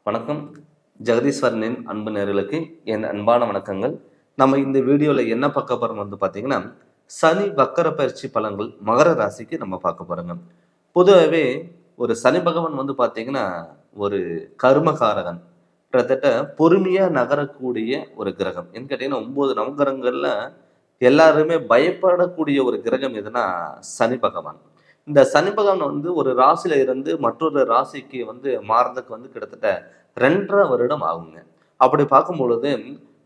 வணக்கம். ஜெகதீஸ்வரனின் அன்பு நேயர்களுக்கு என் அன்பான வணக்கங்கள். நம்ம இந்த வீடியோவில் என்ன பார்க்க போறோம் பார்த்தீங்கன்னா, சனி வக்கர பயிற்சி பலன்கள் மகர ராசிக்கு நம்ம பார்க்க போறோங்க. பொதுவாகவே ஒரு சனி பகவான் பார்த்தீங்கன்னா, ஒரு கர்மகாரகன். கிட்டத்தட்ட பொறுமையாக நகரக்கூடிய ஒரு கிரகம். ஏன்னு கேட்டிங்கன்னா 9 நவகிரகங்களில் எல்லாருமே பயப்படக்கூடிய ஒரு கிரகம் எதுனா சனி பகவான். இந்த சனி பகவான் ஒரு ராசியில இருந்து மற்றொரு ராசிக்கு மாறுறதுக்கு கிட்டத்தட்ட 2.5 வருடம் ஆகுங்க. அப்படி பார்க்கும் பொழுது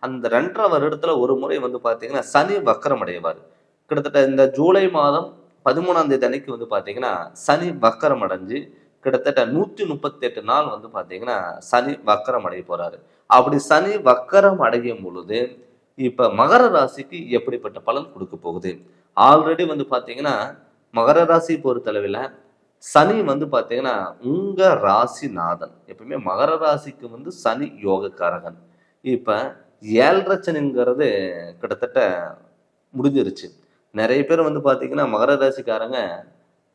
அந்த 2.5 வருடத்துல ஒரு முறை பார்த்தீங்கன்னா சனி வக்கரம் அடைவார். கிட்டத்தட்ட இந்த ஜூலை மாதம் 13ஆம் தேதி அன்னைக்கு பார்த்தீங்கன்னா சனி வக்கரம் அடைஞ்சு கிட்டத்தட்ட 138 நாள் பார்த்தீங்கன்னா சனி வக்கரம் அடைய போறாரு. அப்படி சனி வக்கரம் அடையும் பொழுது இப்ப மகர ராசிக்கு எப்படிப்பட்ட பலன் கொடுக்க போகுது? ஆல்ரெடி பார்த்தீங்கன்னா மகர ராசி பொறுத்தளவில் சனி பார்த்தீங்கன்னா உங்க ராசிநாதன். எப்பவுமே மகர ராசிக்கு சனி யோகக்காரகன். இப்ப 7.5 சனிங்கிறது கிட்டத்தட்ட முடிஞ்சிருச்சு. நிறைய பேர் பார்த்தீங்கன்னா மகர ராசிக்காரங்க,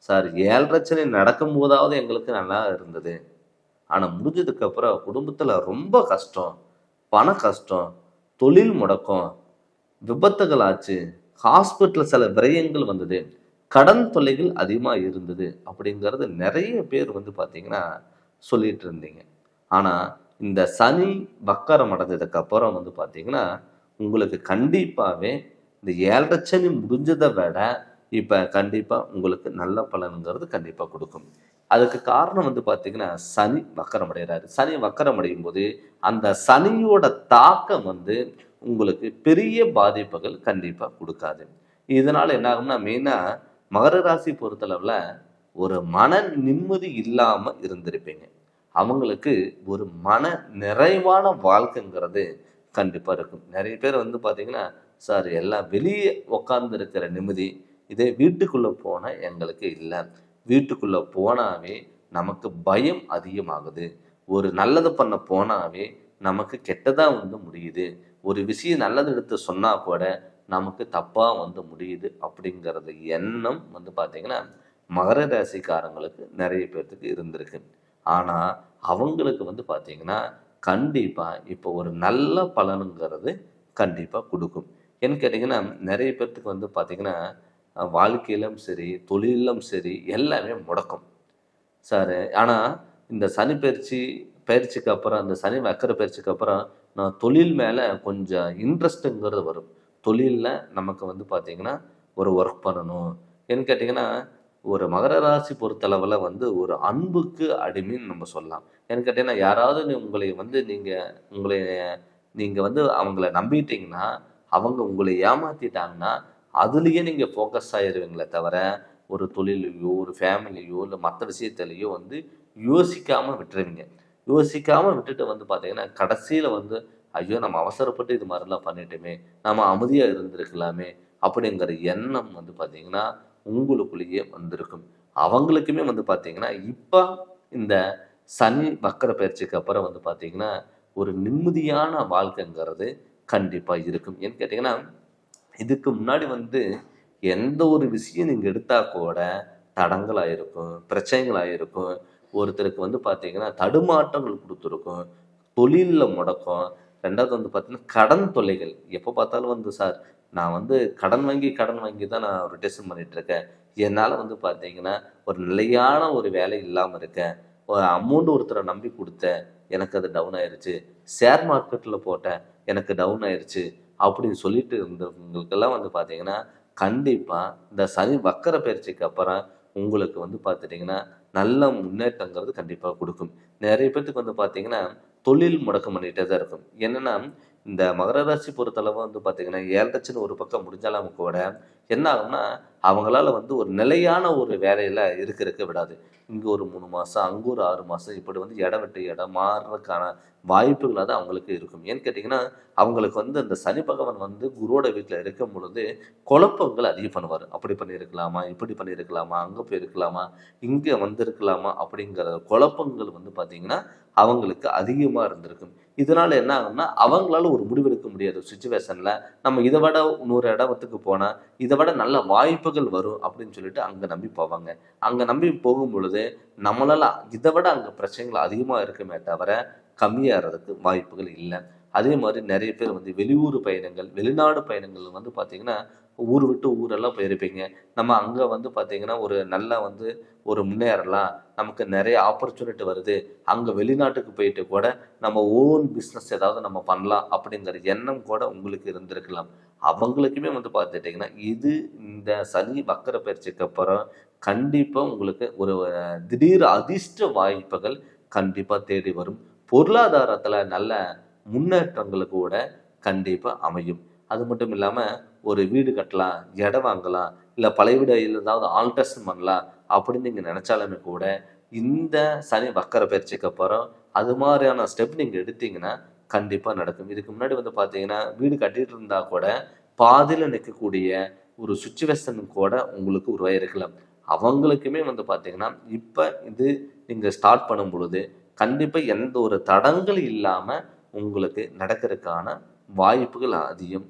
சார் 7.5 சனி நடக்கும் போதாவது எங்களுக்கு நல்லா இருந்தது, ஆனா முடிஞ்சதுக்கு அப்புறம் குடும்பத்துல ரொம்ப கஷ்டம், பண கஷ்டம், தொழில் முடக்கம், விபத்துகள் ஆச்சு, ஹாஸ்பிட்டல் சில விரயங்கள் வந்தது, கடன் தொல்லைகள் அதிகமாக இருந்தது அப்படிங்கிறது நிறைய பேர் பார்த்தீங்கன்னா சொல்லிட்டு இருந்தீங்க. ஆனால் இந்த சனி வக்கரம் அடைஞ்சதுக்கு அப்புறம் பார்த்தீங்கன்னா உங்களுக்கு கண்டிப்பாகவே இந்த 7.5 சனி முடிஞ்சதை விட இப்போ கண்டிப்பாக உங்களுக்கு நல்ல பலனுங்கிறது கண்டிப்பாக கொடுக்கும். அதுக்கு காரணம் பார்த்தீங்கன்னா சனி வக்கரம் அடைகிறாரு. சனி வக்கரம் அடையும் போது அந்த சனியோட தாக்கம் உங்களுக்கு பெரிய பாதிப்புகள் கண்டிப்பாக கொடுக்காது. இதனால் என்ன ஆகும்னா மெயினாக மகர ராசி பொறுத்தளவில் ஒரு மன நிம்மதி இல்லாமல் இருந்திருப்பீங்க. அவங்களுக்கு ஒரு மன நிறைவான வாழ்க்கைங்கிறது கண்டிப்பாக இருக்கும். நிறைய பேர் பார்த்தீங்கன்னா, சார் எல்லாம் வெளியே உட்கார்ந்து இருக்கிற நிம்மதி இதே வீட்டுக்குள்ளே போனால் எங்களுக்கு இல்லை, வீட்டுக்குள்ளே போனாவே நமக்கு பயம் அதிகமாகுது, ஒரு நல்லது பண்ண போனாவே நமக்கு கெட்டதாக முடியுது, ஒரு விஷயம் நல்லது எடுத்து சொன்னால் கூட நமக்கு தப்பாக முடியுது அப்படிங்கிறது எண்ணம் பார்த்தீங்கன்னா மகர ராசிக்காரங்களுக்கு நிறைய பேர்த்துக்கு இருந்திருக்கு. ஆனால் அவங்களுக்கு பார்த்தீங்கன்னா கண்டிப்பாக இப்போ ஒரு நல்ல பலனுங்கிறது கண்டிப்பாக கொடுக்கும். ஏன்னு கேட்டிங்கன்னா நிறைய பேர்த்துக்கு பார்த்தீங்கன்னா வாழ்க்கையிலும் சரி தொழிலும் சரி எல்லாமே முடக்கும் சார். ஆனால் இந்த சனி பயிற்சிக்கு அப்புறம் அந்த சனி வக்கர பயிற்சிக்கு அப்புறம் நான் தொழில் மேலே கொஞ்சம் இன்ட்ரெஸ்ட்டுங்கிறது வரும். தொழிலில் நமக்கு பார்த்தீங்கன்னா ஒரு ஒர்க் பண்ணணும். ஏன்னு கேட்டிங்கன்னா ஒரு மகர ராசி பொறுத்தளவில் ஒரு அன்புக்கு அடிமைன்னு நம்ம சொல்லலாம். ஏன்னு கேட்டிங்கன்னா யாராவது நீங்கள் அவங்கள நம்பிட்டீங்கன்னா அவங்க உங்களை ஏமாற்றிட்டாங்கன்னா அதுலேயே நீங்கள் ஃபோக்கஸ் ஆகிடுவீங்களே தவிர ஒரு தொழிலையோ ஒரு ஃபேமிலியோ இல்லை மற்ற விஷயத்துலையோ யோசிக்காமல் விட்டுருவீங்க. யோசிக்காமல் விட்டுட்டு பார்த்தீங்கன்னா கடைசியில் ஐயோ நம்ம அவசரப்பட்டு இது மாதிரிலாம் பண்ணிட்டோமே, நம்ம அமைதியாக இருந்திருக்கலாமே அப்படிங்கிற எண்ணம் பார்த்தீங்கன்னா உங்களுக்குள்ளேயே வந்திருக்கும். அவங்களுக்குமே பார்த்தீங்கன்னா இப்போ இந்த சனி வக்கர பயிற்சிக்கு அப்புறம் பார்த்தீங்கன்னா ஒரு நிம்மதியான வாழ்க்கைங்கிறது கண்டிப்பாக இருக்கும். ஏன்னு கேட்டிங்கன்னா இதுக்கு முன்னாடி எந்த ஒரு விஷயம் நீங்கள் எடுத்தால் கூட தடங்களாக இருக்கும், பிரச்சனைகளாக இருக்கும், ஒருத்தருக்கு பார்த்தீங்கன்னா தடுமாற்றங்கள் கொடுத்துருக்கும், தொழிலில் முடக்கம். ரெண்டாவது பார்த்தீங்கன்னா கடன் தொல்லைகள். எப்போ பார்த்தாலும் சார் நான் கடன் வாங்கி தான் நான் ரொட்டேஷன் பண்ணிகிட்ருக்கேன், என்னால் பார்த்தீங்கன்னா ஒரு நிலையான ஒரு வேலை இல்லாமல் இருக்கேன், ஒரு அமௌண்ட் ஒருத்தரை நம்பி கொடுத்தேன் எனக்கு அது டவுன் ஆயிடுச்சு, ஷேர் மார்க்கெட்டில் போட்டேன் எனக்கு டவுன் ஆயிடுச்சு அப்படின்னு சொல்லிட்டு இருந்தவங்களுக்கெல்லாம் பார்த்தீங்கன்னா கண்டிப்பாக இந்த சனி வக்கர பயிற்சிக்கு அப்புறம் உங்களுக்கு பார்த்துட்டிங்கன்னா நல்ல முன்னேற்றங்கிறது கண்டிப்பாக கொடுக்கும். நிறைய பேர்த்துக்கு பார்த்தீங்கன்னா தொழில் முடக்கம் பண்ணிகிட்டே தான் இருக்கும். என்னென்னா இந்த மகர ராசி பொறுத்தளவு பார்த்தீங்கன்னா 7.5 சனி ஒரு பக்கம் முடிஞ்சாலும் கூட என்ன ஆகும்னா அவங்களால ஒரு நிலையான ஒரு வேலையில் இருக்க விடாது. இங்கே ஒரு 3 மாதம் அங்கே ஒரு 6 மாதம் இப்படி இடம் விட்டு இடம் மாறுறதுக்கான வாய்ப்புகளாக தான் அவங்களுக்கு இருக்கும். ஏன்னு கேட்டிங்கன்னா அவங்களுக்கு அந்த சனி பகவான் குருவோட வீட்டில் இருக்கும் பொழுது குழப்பங்கள் அதிகம் பண்ணுவார். அப்படி பண்ணியிருக்கலாமா, இப்படி பண்ணியிருக்கலாமா, அங்கே போயிருக்கலாமா, இங்கே வந்திருக்கலாமா அப்படிங்கிற குழப்பங்கள் பார்த்தீங்கன்னா அவங்களுக்கு அதிகமாக இருந்திருக்கும். இதனால் என்ன ஆகும்னா அவங்களால ஒரு முடிவெடுக்க முடியாத சுச்சுவேஷனில் நம்ம இதை விட 100 இடத்துக்கு போனால் இதை விட நல்ல வாய்ப்புகள் வரும் அப்படின்னு சொல்லிட்டு அங்கே நம்பி போவாங்க. அங்கே நம்பி போகும் பொழுது நம்மளால் இதை விட அங்கே பிரச்சனைகள் அதிகமாக இருக்குமே தவிர கம்மியாகிறதுக்கு வாய்ப்புகள் இல்லை. அதே மாதிரி நிறைய பேர் வந்து வெளியூர் பயணங்கள், வெளிநாடு பயணங்கள் வந்து பார்த்திங்கன்னா ஊர் விட்டு ஊரெல்லாம் போயிருப்பீங்க. நம்ம அங்கே வந்து பார்த்திங்கன்னா ஒரு நல்லா வந்து ஒரு முன்னேறலாம், நமக்கு நிறைய ஆப்பர்ச்சுனிட்டி வருது, அங்கே வெளிநாட்டுக்கு போயிட்டு கூட நம்ம ஓன் பிஸ்னஸ் ஏதாவது நம்ம பண்ணலாம் அப்படிங்கிற எண்ணம் கூட உங்களுக்கு இருந்திருக்கலாம். அவங்களுக்குமே வந்து பார்த்துட்டிங்கன்னா இது இந்த சனி வக்கர பயிற்சிக்கு அப்புறம் கண்டிப்பாக உங்களுக்கு ஒரு திடீர் அதிர்ஷ்ட வாய்ப்புகள் கண்டிப்பாக தேடி வரும். பொருளாதாரத்தில் நல்ல முன்னேற்றங்கள் கூட கண்டிப்பாக அமையும். அது மட்டும் இல்லாமல் ஒரு வீடு கட்டலாம், இடம் வாங்கலாம், இல்லை பழைய வீடு ஏதாவது ஆல்ட்ரேஷன் பண்ணலாம் அப்படின்னு நீங்கள் நினச்சாலுமே கூட இந்த சனி வக்கர பயிற்சிக்கு அப்புறம் அது மாதிரியான ஸ்டெப் நீங்கள் எடுத்தீங்கன்னா கண்டிப்பாக நடக்கும். இதுக்கு முன்னாடி வந்து பார்த்தீங்கன்னா வீடு கட்டிகிட்டு இருந்தால் கூட பாதியில் நிற்கக்கூடிய ஒரு சுச்சுவேஷன் கூட உங்களுக்கு உருவாயிருக்கலாம். அவங்களுக்குமே வந்து பார்த்தீங்கன்னா இப்போ இது நீங்கள் ஸ்டார்ட் பண்ணும் பொழுது கண்டிப்பாக எந்த ஒரு தடங்கள் இல்லாமல் உங்களுக்கு நடக்கிறதுக்கான வாய்ப்புகள் அதிகம்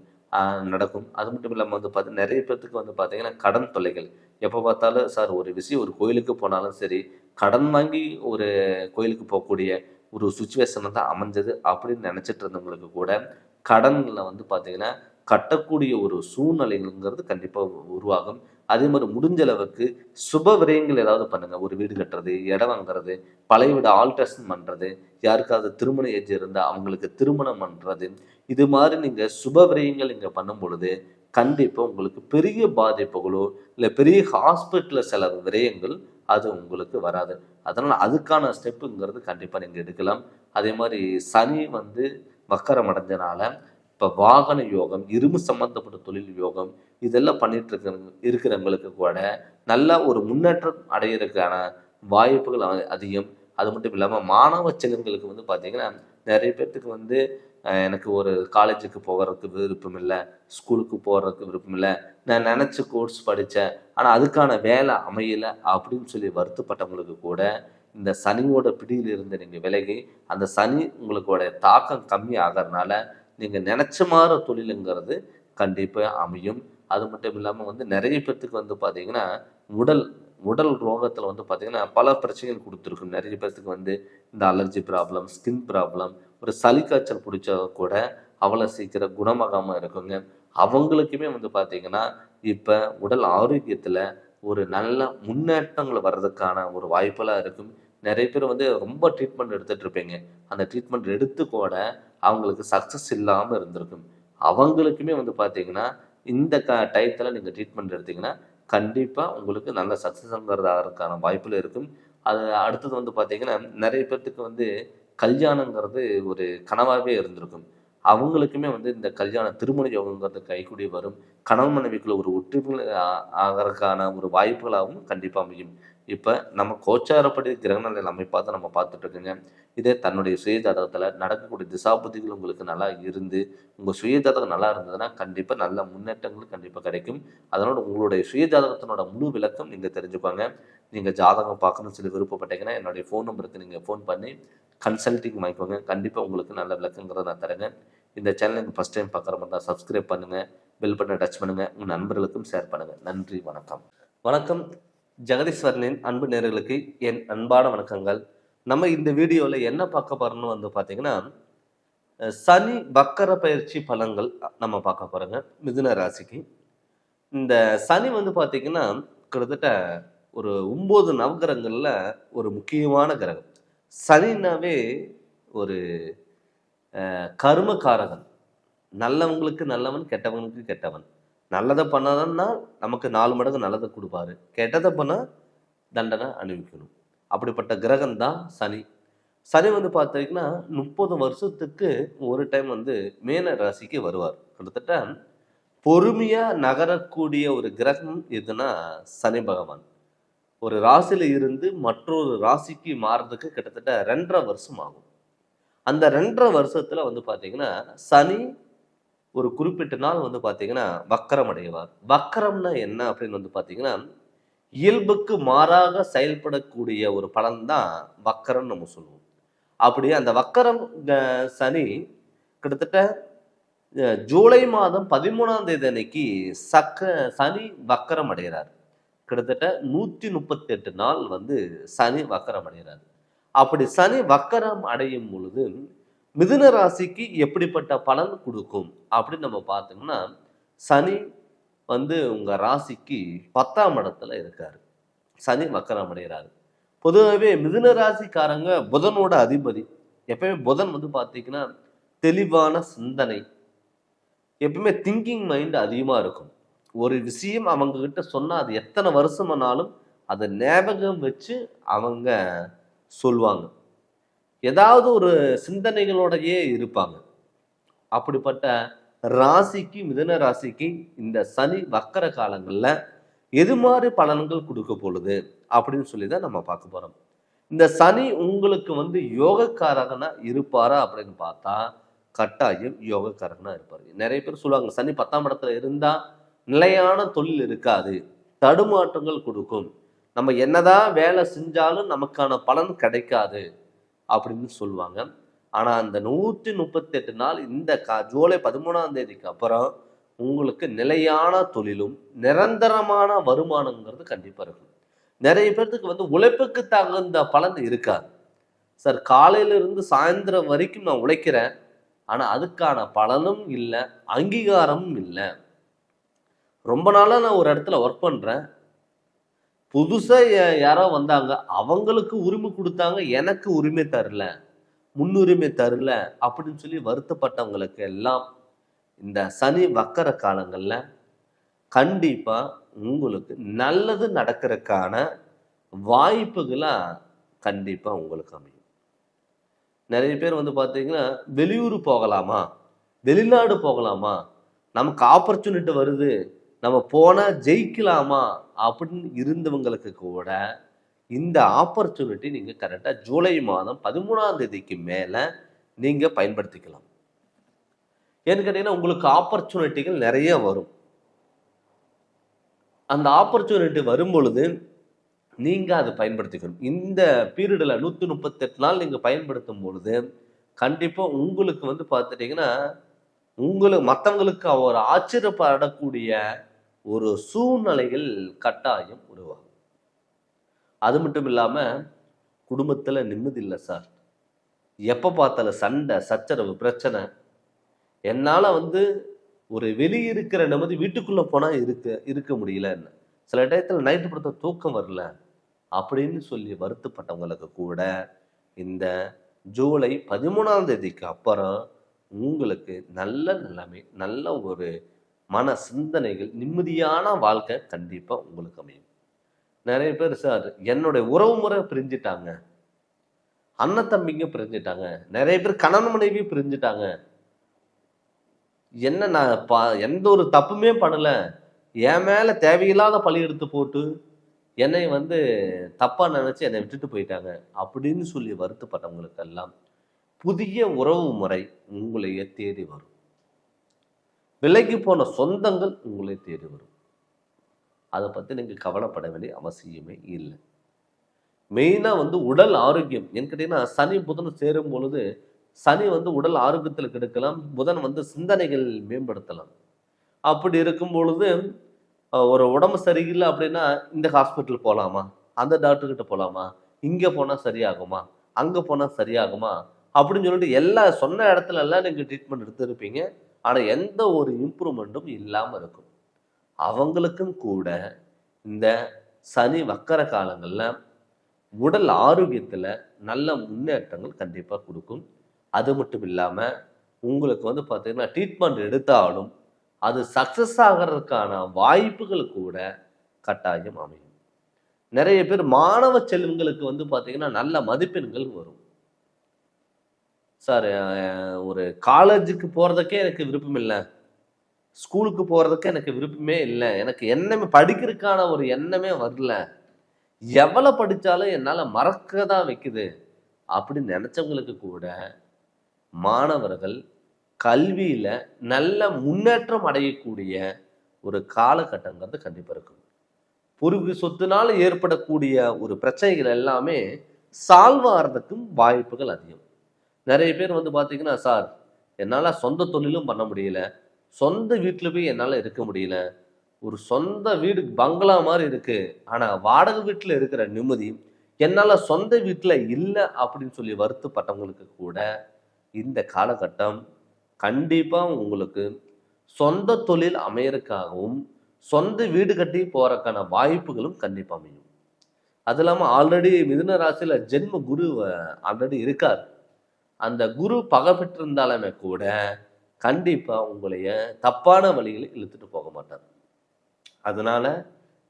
நடக்கும். அது மட்டும் இல்லாமல் வந்து பார்த்து நிறைய பேர்த்துக்கு வந்து பார்த்தீங்கன்னா கடன் தொல்லைகள் எப்போ பார்த்தாலும் சார் ஒரு விஷயம் ஒரு கோயிலுக்கு போனாலும் சரி கடன் வாங்கி ஒரு கோயிலுக்கு போகக்கூடிய ஒரு சுச்சுவேஷன் தான் அமைஞ்சது அப்படின்னு நினச்சிட்டு இருந்தவங்களுக்கு கூட கடனில் வந்து பார்த்தீங்கன்னா கட்டக்கூடிய ஒரு சூழ்நிலைங்கிறது கண்டிப்பாக உருவாகும். அதே மாதிரி முடிஞ்ச அளவுக்கு சுப விரயங்கள் ஏதாவது பண்ணுங்கள். ஒரு வீடு கட்டுறது, இடம் வாங்குறது, பழைய வீடு ஆல்ட்ரேஷன் பண்ணுறது, யாருக்காவது திருமண ஏஜ் இருந்தால் அவங்களுக்கு திருமணம் பண்ணுறது, இது மாதிரி நீங்கள் சுப விரயங்கள் நீங்கள் பண்ணும் பொழுது கண்டிப்பாக உங்களுக்கு பெரிய பாதிப்புகளோ இல்லை பெரிய ஹாஸ்பிட்டலில் செலவு விரயங்கள் அது உங்களுக்கு வராது. அதனால் அதுக்கான ஸ்டெப்புங்கிறது கண்டிப்பாக நீங்கள் எடுக்கலாம். அதே மாதிரி சனி வந்து வக்கரம் அடைஞ்சனால இப்போ வாகன யோகம், இரும்பு சம்மந்தப்பட்ட தொழில் யோகம் இதெல்லாம் பண்ணிட்டு இருக்கிறவங்களுக்கு கூட நல்ல ஒரு முன்னேற்றம் அடையிறதுக்கான வாய்ப்புகள் அதிகம். அது மட்டும் இல்லாமல் மாணவ செல்வங்களுக்கு வந்து பார்த்திங்கன்னா நிறைய பேர்த்துக்கு வந்து எனக்கு ஒரு காலேஜுக்கு போகிறதுக்கு விருப்பம் இல்லை, ஸ்கூலுக்கு போகிறதுக்கு விருப்பம் இல்லை, நான் நினச்ச கோர்ஸ் படித்தேன் ஆனால் அதுக்கான வேலை அமையலை அப்படின்னு சொல்லி வருத்தப்பட்டவங்களுக்கு கூட இந்த சனியோட பிடியிலிருந்து நீங்கள் விலகி அந்த சனி உங்களுடைய தாக்கம் கம்மி ஆகிறதுனால நீங்கள் நினச்ச மாதிரி தொழிலுங்கிறது கண்டிப்பாக அமையும். அது மட்டும் இல்லாமல் வந்து நிறைய பேர்த்துக்கு வந்து பார்த்திங்கன்னா உடல் ரோகத்தில் வந்து பார்த்திங்கன்னா பல பிரச்சனைகள் கொடுத்துருக்கும். நிறைய பேர்த்துக்கு வந்து இந்த அலர்ஜி ப்ராப்ளம், ஸ்கின் ப்ராப்ளம், ஒரு சளி காய்ச்சல் பிடிச்சா கூட அவ்வளோ சீக்கிரம் குணமாகாமல் இருக்குங்க. அவங்களுக்குமே வந்து பார்த்திங்கன்னா இப்போ உடல் ஆரோக்கியத்தில் ஒரு நல்ல முன்னேற்றங்கள் வர்றதுக்கான ஒரு வாய்ப்பெல்லாம் இருக்கும். நிறைய பேர் வந்து ரொம்ப ட்ரீட்மெண்ட் எடுத்துகிட்டு இருப்பீங்க, அந்த ட்ரீட்மெண்ட் எடுத்து கூட அவங்களுக்கு சக்ஸஸ் இல்லாமல் இருந்திருக்கும். அவங்களுக்குமே வந்து பார்த்திங்கன்னா இந்த டயத்தில் நீங்கள் ட்ரீட்மெண்ட் எடுத்திங்கன்னா கண்டிப்பாக உங்களுக்கு நல்ல சக்ஸஸ்ங்கிறதுக்கான வாய்ப்புகள் இருக்கும். அது அடுத்தது வந்து பார்த்திங்கன்னா நிறைய பேர்த்துக்கு வந்து கல்யாணங்கிறது ஒரு கனவாகவே இருந்திருக்கும். அவங்களுக்குமே வந்து இந்த திருமண யோகங்கிறது கைக்கூடி வரும். கணவன் மனைவிக்குள்ள ஒரு ஒற்றுமை ஆகிறதுக்கான ஒரு வாய்ப்புகளாகவும் கண்டிப்பாக அமையும். இப்போ நம்ம கோச்சாரப்படி கிரகநிலையில் அமைப்பாக தான் நம்ம பார்த்துட்ருக்கோங்க. இதே தன்னுடைய சுயஜாதகத்தில் நடக்கக்கூடிய திசாபுத்திகள் உங்களுக்கு நல்லா இருந்து உங்கள் சுயஜாதகம் நல்லா இருந்ததுன்னா கண்டிப்பாக நல்ல முன்னேற்றங்கள் கண்டிப்பாக கிடைக்கும். அதனோட உங்களுடைய சுயஜாதகத்தினோட முழு விளக்கம் நீங்கள் தெரிஞ்சுப்பாங்க. நீங்கள் ஜாதகம் பார்க்கணும்னு சொல்லி விருப்பப்பட்டீங்கன்னா என்னுடைய ஃபோன் நம்பருக்கு நீங்கள் ஃபோன் பண்ணி கன்சல்ட்டிங் வாங்கிக்கோங்க. கண்டிப்பாக உங்களுக்கு நல்ல விளக்கங்கிறத நான் தரேங்க. இந்த சேனல் நீங்கள் ஃபஸ்ட் டைம் பார்க்குற மாதிரி தான் சப்ஸ்கிரைப் பண்ணுங்கள், பெல் பட்டனை டச் பண்ணுங்கள், உங்கள் நண்பர்களுக்கும் ஷேர் பண்ணுங்கள். நன்றி, வணக்கம். வணக்கம். ஜெகதீஸ்வரனின் அன்பு நேயர்களுக்கு என் அன்பான வணக்கங்கள். நம்ம இந்த வீடியோவில் என்ன பார்க்க போகிறோம்னு வந்து பார்த்திங்கன்னா சனி வக்கர பயிற்சி பலன்கள் நம்ம பார்க்க போகிறோங்க. மிதுன ராசிக்கு இந்த சனி வந்து பார்த்திங்கன்னா கிட்டத்தட்ட ஒரு 9 நவகிரகங்களில் ஒரு முக்கியமான கிரகம். சனினாவே ஒரு கர்மகாரகன். நல்லவங்களுக்கு நல்லவன், கெட்டவனுக்கு கெட்டவன். நல்லதை பண்ணாதன்னா நமக்கு 4 மடங்கு நல்லதை கொடுப்பாரு, கெட்டதை பண்ணால் தண்டனை அனுபவிக்கணும். அப்படிப்பட்ட கிரகம் தான் சனி. சனி வந்து பார்த்தீங்கன்னா 30 வருஷத்துக்கு ஒரு டைம் வந்து மேன ராசிக்கு வருவார். கிட்டத்தட்ட பொறுமையாக நகரக்கூடிய ஒரு கிரகம் எதுனா சனி பகவான். ஒரு ராசியில் இருந்து மற்றொரு ராசிக்கு மாறுறதுக்கு கிட்டத்தட்ட 2.5 வருஷம் ஆகும். அந்த 2.5 வருஷத்தில் வந்து பார்த்தீங்கன்னா சனி ஒரு குறிப்பிட்ட நாள் வந்து பார்த்தீங்கன்னா வக்கரம் அடைவார். வக்கரம்னா என்ன அப்படின்னு வந்து பார்த்தீங்கன்னா இயல்புக்கு மாறாக செயல்படக்கூடிய ஒரு பலன் தான் வக்கரம் நம்ம சொல்லுவோம். அப்படி அந்த வக்கரம் சனி கிட்டத்தட்ட ஜூலை மாதம் 13ஆம் தேதி அன்னைக்கு சனி வக்கரம் அடைகிறார். கிட்டத்தட்ட 138 நாள் வந்து சனி வக்கரம் அடைகிறார். அப்படி சனி வக்கரம் அடையும் பொழுது மிதுன ராசிக்கு எப்படிப்பட்ட பலன் கொடுக்கும் அப்படின்னு நம்ம பார்த்தோம்னா, சனி வந்து உங்க ராசிக்கு 10ஆம் இடத்துல இருக்காரு. சனி வக்கரம் அடைகிறாரு. பொதுவாகவே மிதுன ராசிக்காரங்க புதனோட அதிபதி. எப்பயுமே புதன் வந்து பார்த்தீங்கன்னா தெளிவான சிந்தனை, எப்பவுமே திங்கிங் மைண்ட் அதிகமாக இருக்கும். ஒரு விஷயம் அவங்க கிட்ட சொன்னால் அது எத்தனை வருஷமானாலும் அதை ஞாபகம் வச்சு அவங்க சொல்லுவாங்க. ஏதாவது ஒரு சிந்தனைகளோடையே இருப்பாங்க. அப்படிப்பட்ட ராசிக்கு, மிதுன ராசிக்கு இந்த சனி வக்கர காலங்களில் எது மாதிரி பலன்கள் கொடுக்க போகுது அப்படின்னு சொல்லி தான் நம்ம பார்க்க போகிறோம். இந்த சனி உங்களுக்கு வந்து யோகக்காரகனா இருப்பாரா அப்படின்னு பார்த்தா கட்டாயம் யோகக்காரகனா இருப்பார். நிறைய பேர் சொல்லுவாங்க சனி 10ஆம் இடத்துல இருந்தால் நிலையான தொழில் இருக்காது, தடுமாற்றங்கள் கொடுக்கும், நம்ம என்னதான் வேலை செஞ்சாலும் நமக்கான பலன் கிடைக்காது அப்படின்னு சொல்லுவாங்க. ஆனால் அந்த 138 நாள் இந்த ஜூலை 13ஆம் தேதிக்கு அப்புறம் உங்களுக்கு நிலையான தொழிலும் நிரந்தரமான வருமானங்கிறது கண்டிப்பாக இருக்கும். நிறைய பேர்த்துக்கு வந்து உழைப்புக்கு தகுந்த பலன் இருக்காது. சார் காலையிலிருந்து சாயந்தரம் வரைக்கும் நான் உழைக்கிறேன், ஆனால் அதுக்கான பலனும் இல்லை, அங்கீகாரமும் இல்லை. ரொம்ப நாளாக நான் ஒரு இடத்துல ஒர்க் பண்ணுறேன், புதுசாக யாரோ வந்தாங்க, அவங்களுக்கு உரிமை கொடுத்தாங்க, எனக்கு உரிமை தரல, முன்னுரிமை தரல அப்படின்னு சொல்லி வருத்தப்பட்டவங்களுக்கு எல்லாம் இந்த சனி வக்கர காலங்களில் கண்டிப்பாக உங்களுக்கு நல்லது நடக்கிறதுக்கான வாய்ப்புகளாக கண்டிப்பாக உங்களுக்கு அமையும். நிறைய பேர் வந்து பார்த்தீங்கன்னா வெளியூர் போகலாமா, வெளிநாடு போகலாமா, நமக்கு ஆப்பர்ச்சுனிட்டி வருது, நம்ம போனால் ஜெயிக்கலாமா அப்படின்னு இருந்தவங்களுக்கு கூட இந்த ஆப்பர்ச்சுனிட்டி நீங்கள் கரெக்டாக ஜூலை மாதம் 13ஆம் தேதிக்கு மேலே நீங்கள் பயன்படுத்திக்கலாம். ஏன்னு கேட்டிங்கன்னா உங்களுக்கு ஆப்பர்ச்சுனிட்டிகள் நிறைய வரும். அந்த ஆப்பர்ச்சுனிட்டி வரும் பொழுது நீங்கள் அதை பயன்படுத்திக்கணும். இந்த பீரியடில் 138 நாள் நீங்கள் பயன்படுத்தும் பொழுது கண்டிப்பாக உங்களுக்கு வந்து பார்த்துட்டிங்கன்னா உங்களுக்கு மற்றவங்களுக்கு ஒரு ஆச்சரியப்படக்கூடிய ஒரு சூழ்நிலைகள் கட்டாயம் உருவாகும். அது மட்டும் இல்லாமல் குடும்பத்தில் நிம்மதி இல்லை சார், எப்போ பார்த்தாலும் சண்டை சச்சரவு பிரச்சனை, என்னால் வந்து ஒரு வெளியே இருக்கிற நிம்மதி வீட்டுக்குள்ளே போனால் இருக்க முடியல, என்ன சில டயத்தில் நைட்டு படுத்த தூக்கம் வரல அப்படின்னு சொல்லி வருத்தப்பட்டவங்களுக்கு கூட இந்த ஜூலை 13ஆம் தேதிக்கு அப்புறம் உங்களுக்கு நல்ல நிலைமை, நல்ல ஒரு மன சிந்தனைகள், நிம்மதியான வாழ்க்கை கண்டிப்பாக உங்களுக்கு அமையும். நிறைய பேர் சார் என்னுடைய உறவு முறை பிரிஞ்சுட்டாங்க, அண்ணன் தம்பிங்க பிரிஞ்சுட்டாங்க, நிறைய பேர் கணவன் மனைவி பிரிஞ்சுட்டாங்க, என்ன நான் எந்த ஒரு தப்புமே பண்ணல, என் மேல தேவையில்லாத பழி எடுத்து போட்டு என்னை வந்து தப்பா நினைச்சு என்னை விட்டுட்டு போயிட்டாங்க அப்படின்னு சொல்லி வருத்தப்பட்டவங்களுக்கெல்லாம் புதிய உறவு முறை உங்களையே தேடி வரும். விலைக்கு போன சொந்தங்கள் உங்களை தேடி வரும். அதை பற்றி நீங்கள் கவலைப்பட வேண்டிய அவசியமே இல்லை. மெயினாக வந்து உடல் ஆரோக்கியம் ஏன்னு கேட்டிங்கன்னா சனி புதன் சேரும் பொழுது சனி வந்து உடல் ஆரோக்கியத்தில் கெடுக்கலாம், புதன் வந்து சிந்தனைகள் மேம்படுத்தலாம். அப்படி இருக்கும் பொழுது ஒரு உடம்பு சரியில்லை அப்படின்னா இந்த ஹாஸ்பிட்டல் போகலாமா, அந்த டாக்டர்கிட்ட போகலாமா, இங்கே போனால் சரியாகுமா, அங்கே போனால் சரியாகுமா அப்படின்னு சொல்லிட்டு எல்லா சொன்ன இடத்துல எல்லாம் நீங்கள் ட்ரீட்மெண்ட் எடுத்துருப்பீங்க. ஆனால் எந்த ஒரு இம்ப்ரூவ்மெண்ட்டும் இல்லாமல் இருக்கும். அவங்களுக்கும் கூட இந்த சனி வக்கர காலங்களில் உடல் ஆரோக்கியத்தில் நல்ல முன்னேற்றங்கள் கண்டிப்பாக கொடுக்கும். அது மட்டும் இல்லாமல் உங்களுக்கு வந்து பார்த்தீங்கன்னா ட்ரீட்மெண்ட் எடுத்தாலும் அது சக்ஸஸ் ஆகிறதுக்கான வாய்ப்புகள் கூட கட்டாயம் அமையும். நிறைய பேர் மாணவ செல்வங்களுக்கு வந்து பார்த்தீங்கன்னா நல்ல மதிப்பெண்கள் வரும். சார் ஒரு காலேஜுக்கு போகிறதுக்கே எனக்கு விருப்பம் இல்லை, ஸ்கூலுக்கு போகிறதுக்கு எனக்கு விருப்பமே இல்லை, எனக்கு எண்ணமே படிக்கிறதுக்கான ஒரு எண்ணமே வரல, எவ்வளோ படித்தாலும் என்னால் மறக்க தான் வைக்குது அப்படின்னு நினச்சவங்களுக்கு கூட மாணவர்கள் கல்வியில் நல்ல முன்னேற்றம் அடையக்கூடிய ஒரு காலகட்டங்கிறது கண்டிப்பாக இருக்கும். பூர்வீக சொத்துனால ஏற்படக்கூடிய ஒரு பிரச்சனைகள் எல்லாமே சால்வ் ஆகிறதுக்கும் வாய்ப்புகள் அதிகம். நிறைய பேர் வந்து பார்த்தீங்கன்னா சார் என்னால் சொந்த தொழிலும் பண்ண முடியல, சொந்த வீட்டில் போய் என்னால் இருக்க முடியல, ஒரு சொந்த வீடு பங்களா மாதிரி இருக்குது, ஆனால் வாடகை வீட்டில் இருக்கிற நிம்மதி என்னால் சொந்த வீட்டில் இல்லை அப்படின்னு சொல்லி வருத்தப்பட்டவங்களுக்கு கூட இந்த காலகட்டம் கண்டிப்பாக உங்களுக்கு சொந்த தொழில் அமையறதுக்காகவும் சொந்த வீடு கட்டி போறதுக்கான வாய்ப்புகளும் கண்டிப்பாக அமையும். அது இல்லாமல் ஆல்ரெடி மிதுன ராசியில் ஜென்ம குரு ஆல்ரெடி இருக்கார். அந்த குரு பகை பெற்றிருந்தாலுமே கூட கண்டிப்பாக உங்களைய தப்பான வழிகளை இழுத்துட்டு போக மாட்டார். அதனால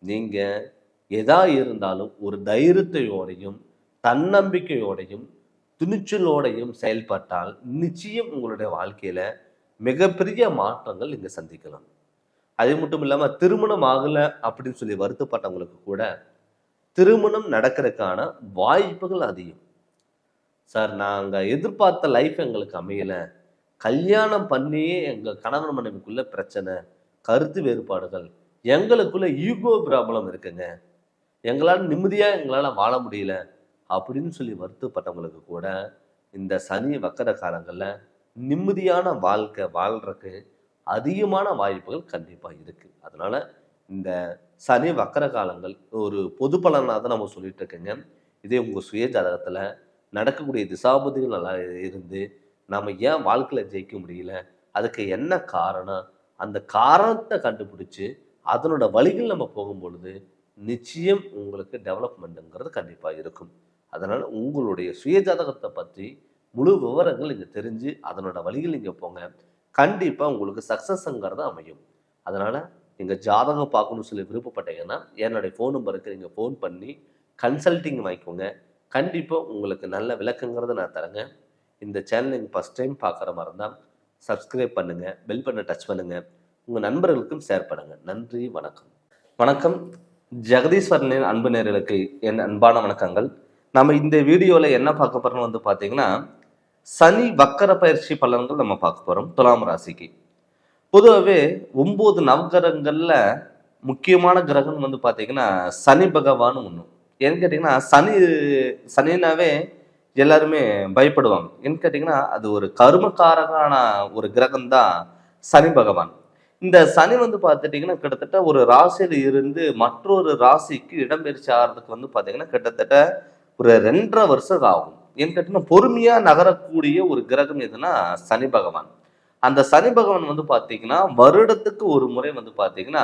நீங்கள் எதா இருந்தாலும் ஒரு தைரியத்தையோடையும் தன்னம்பிக்கையோடையும் துணிச்சலோடையும் செயல்பட்டால் நிச்சயம் உங்களுடைய வாழ்க்கையில மிகப்பெரிய மாற்றங்கள் இங்க சந்திக்கலாம். அது மட்டும் இல்லாம திருமணம் ஆகல அப்படின்னு சொல்லி வருத்தப்பட்டவங்களுக்கு கூட திருமணம் நடக்கிறதுக்கான வாய்ப்புகள் அதிகம். சார் நாங்க எதிர்பார்த்த லைஃப் எங்களுக்கு அமையல, கல்யாணம் பண்ணியே எங்க கணவன் மனைவிக்குள்ள பிரச்சனை, கருத்து வேறுபாடுகள், எங்களுக்குள்ள ஈகோ ப்ராப்ளம் இருக்குங்க, எங்களால் எங்களால் வாழ முடியல அப்படின்னு சொல்லி வருத்தப்பட்டவங்களுக்கு கூட இந்த சனி வக்கர காலங்களில் நிம்மதியான வாழ்க்கை வாழ்றதுக்கு அதிகமான வாய்ப்புகள் கண்டிப்பாக இருக்குது. அதனால் இந்த சனி வக்கர காலங்கள் ஒரு பொது பலனாக தான் நம்ம சொல்லிட்டு இருக்கேங்க. இதே உங்கள் சுய ஜாதகத்தில் நடக்கக்கூடிய திசாபதிகள் நல்லா இருந்து நம்ம ஏன் வாழ்க்கையில் ஜெயிக்க முடியல, அதுக்கு என்ன காரணம், அந்த காரணத்தை கண்டுபிடிச்சி அதனோட வழிகள் நம்ம போகும் பொழுது நிச்சயம் உங்களுக்கு டெவலப்மெண்ட்டுங்கிறது கண்டிப்பாக இருக்கும். அதனால் உங்களுடைய சுய ஜாதகத்தை பற்றி முழு விவரங்கள் இங்கே தெரிஞ்சு அதனோட வழிகள் இங்கே போங்க, கண்டிப்பாக உங்களுக்கு சக்ஸஸ்ங்கிறது அமையும். அதனால் நீங்கள் ஜாதகம் பார்க்கணும்னு சொல்லி விருப்பப்பட்டீங்கன்னா என்னுடைய ஃபோன் நம்பருக்கு நீங்கள் ஃபோன் பண்ணி கன்சல்ட்டிங் வாங்கிக்கோங்க. கண்டிப்பாக உங்களுக்கு நல்ல விளக்கங்கிறத நான் தரேங்க. இந்த சேனல் நீங்கள் ஃபஸ்ட் டைம் பார்க்குற மாதிரி இருந்தால் சப்ஸ்கிரைப் பண்ணுங்கள், பெல் பண்ண டச் பண்ணுங்கள், உங்கள் நண்பர்களுக்கும் ஷேர் பண்ணுங்கள். நன்றி, வணக்கம். வணக்கம். ஜெகதீஸ்வரனின் அன்பு நேயர்களுக்கு என் அன்பான வணக்கங்கள். நம்ம இந்த வீடியோவில் என்ன பார்க்க போகிறோம்னு வந்து பார்த்தீங்கன்னா சனி வக்கர பயிற்சி பலன்கள் நம்ம பார்க்க போகிறோம். துலாம் ராசிக்கு பொதுவாகவே 9 நவகிரகங்களில் முக்கியமான கிரகம் வந்து பார்த்தீங்கன்னா சனி பகவான் ஒன்று. ஏன்னு கேட்டிங்கன்னா சனினாவே எல்லாருமே பயப்படுவாங்க. ஏன்னு கேட்டிங்கன்னா அது ஒரு கருமக்காரகான ஒரு கிரகம் தான் சனி பகவான். இந்த சனி வந்து பார்த்துட்டிங்கன்னா கிட்டத்தட்ட ஒரு ராசியில் இருந்து மற்றொரு ராசிக்கு இடம்பெயர்ச்சி ஆகிறதுக்கு வந்து பார்த்தீங்கன்னா கிட்டத்தட்ட ஒரு 2.5 வருஷம் ஆகும். ஏன்னு கேட்டிங்கன்னா பொறுமையாக நகரக்கூடிய ஒரு கிரகம் எதுனா சனி பகவான். அந்த சனி பகவான் வந்து பார்த்தீங்கன்னா வருடத்துக்கு ஒரு முறை வந்து பார்த்தீங்கன்னா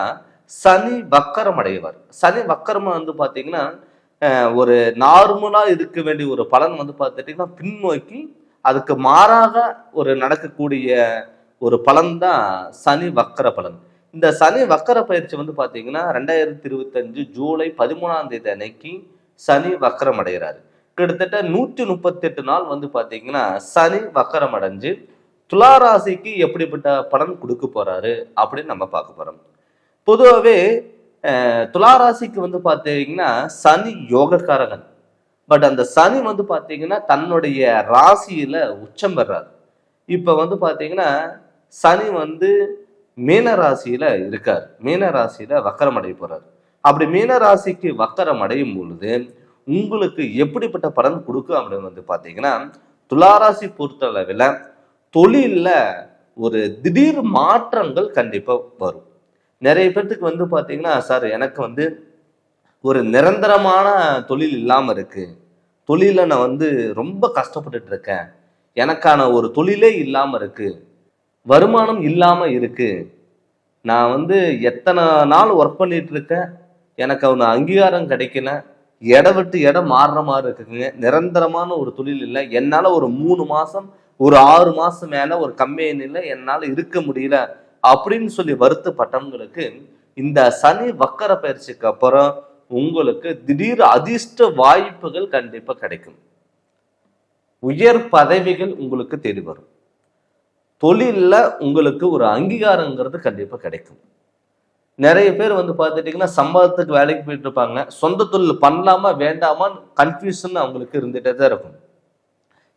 சனி வக்கரம் அடைவார். சனி வக்கரம் வந்து பார்த்தீங்கன்னா ஒரு நார்மலாக இருக்க வேண்டிய ஒரு பலன் வந்து பார்த்துட்டிங்கன்னா பின்னோக்கி அதுக்கு மாறாக ஒரு நடக்கக்கூடிய ஒரு பலன் தான் சனி வக்கர பலன். இந்த சனி வக்கர பயிற்சி வந்து பார்த்தீங்கன்னா 2025 ஜூலை 13 அன்னைக்கு சனி வக்கரம் அடைகிறாரு. கிட்டத்தட்ட 138 நாள் வந்து பார்த்தீங்கன்னா சனி வக்கரம் அடைஞ்சு துளாராசிக்கு எப்படிப்பட்ட பலன் கொடுக்க போறாரு அப்படின்னு நம்ம பார்க்க போறோம். பொதுவாகவே துளாராசிக்கு வந்து பார்த்தீங்கன்னா சனி யோகக்காரகன். பட் அந்த சனி வந்து பார்த்தீங்கன்னா தன்னுடைய ராசியில உச்சம் பெறாரு. இப்போ வந்து பார்த்தீங்கன்னா சனி வந்து மீன ராசியில இருக்கார். மீன ராசியில வக்கரம் அடைய போறாரு. அப்படி மீன ராசிக்கு வக்கரம் அடையும் பொழுது உங்களுக்கு எப்படிப்பட்ட பலன் கொடுக்கும் அப்படின்னு வந்து பார்த்தீங்கன்னா துளாராசி பொறுத்தளவில் தொழிலில் ஒரு திடீர் மாற்றங்கள் கண்டிப்பாக வரும். நிறைய பேர்த்துக்கு வந்து பார்த்தீங்கன்னா சார் எனக்கு வந்து ஒரு நிரந்தரமான தொழில் இல்லாமல் இருக்கு, தொழிலில் நான் வந்து ரொம்ப கஷ்டப்பட்டுட்டு இருக்கேன், எனக்கான ஒரு தொழிலே இல்லாமல் இருக்கு, வருமானம் இல்லாமல் இருக்கு, நான் வந்து எத்தனை நாள் ஒர்க் பண்ணிட்டு இருக்கேன், எனக்கு அவனு அங்கீகாரம் கிடைக்கல, இடம் விட்டு இடம் மாறுற மாதிரி இருக்குங்க, நிரந்தரமான ஒரு தொழில் இல்லை, என்னால் ஒரு 3 மாதம் ஒரு 6 மாதம் மேலே ஒரு கம்பெனியில் என்னால் இருக்க முடியல அப்படின்னு சொல்லி வருத்தப்பட்டவங்களுக்கு இந்த சனி வக்கர பயிற்சிக்கு அப்புறம் உங்களுக்கு திடீர் அதிர்ஷ்ட வாய்ப்புகள் கண்டிப்பாக கிடைக்கும். உயர் பதவிகள் உங்களுக்கு தேடி வரும். தொழிலில் உங்களுக்கு ஒரு அங்கீகாரங்கிறது கண்டிப்பாக கிடைக்கும். நிறைய பேர் வந்து பார்த்துட்டிங்கன்னா சம்பளத்துக்கு வேலைக்கு போயிட்டு இருப்பாங்க, சொந்த தொழில் பண்ணலாமா வேண்டாமான்னு கன்ஃபியூஷன் அவங்களுக்கு இருந்துகிட்டே தான் இருக்கும்.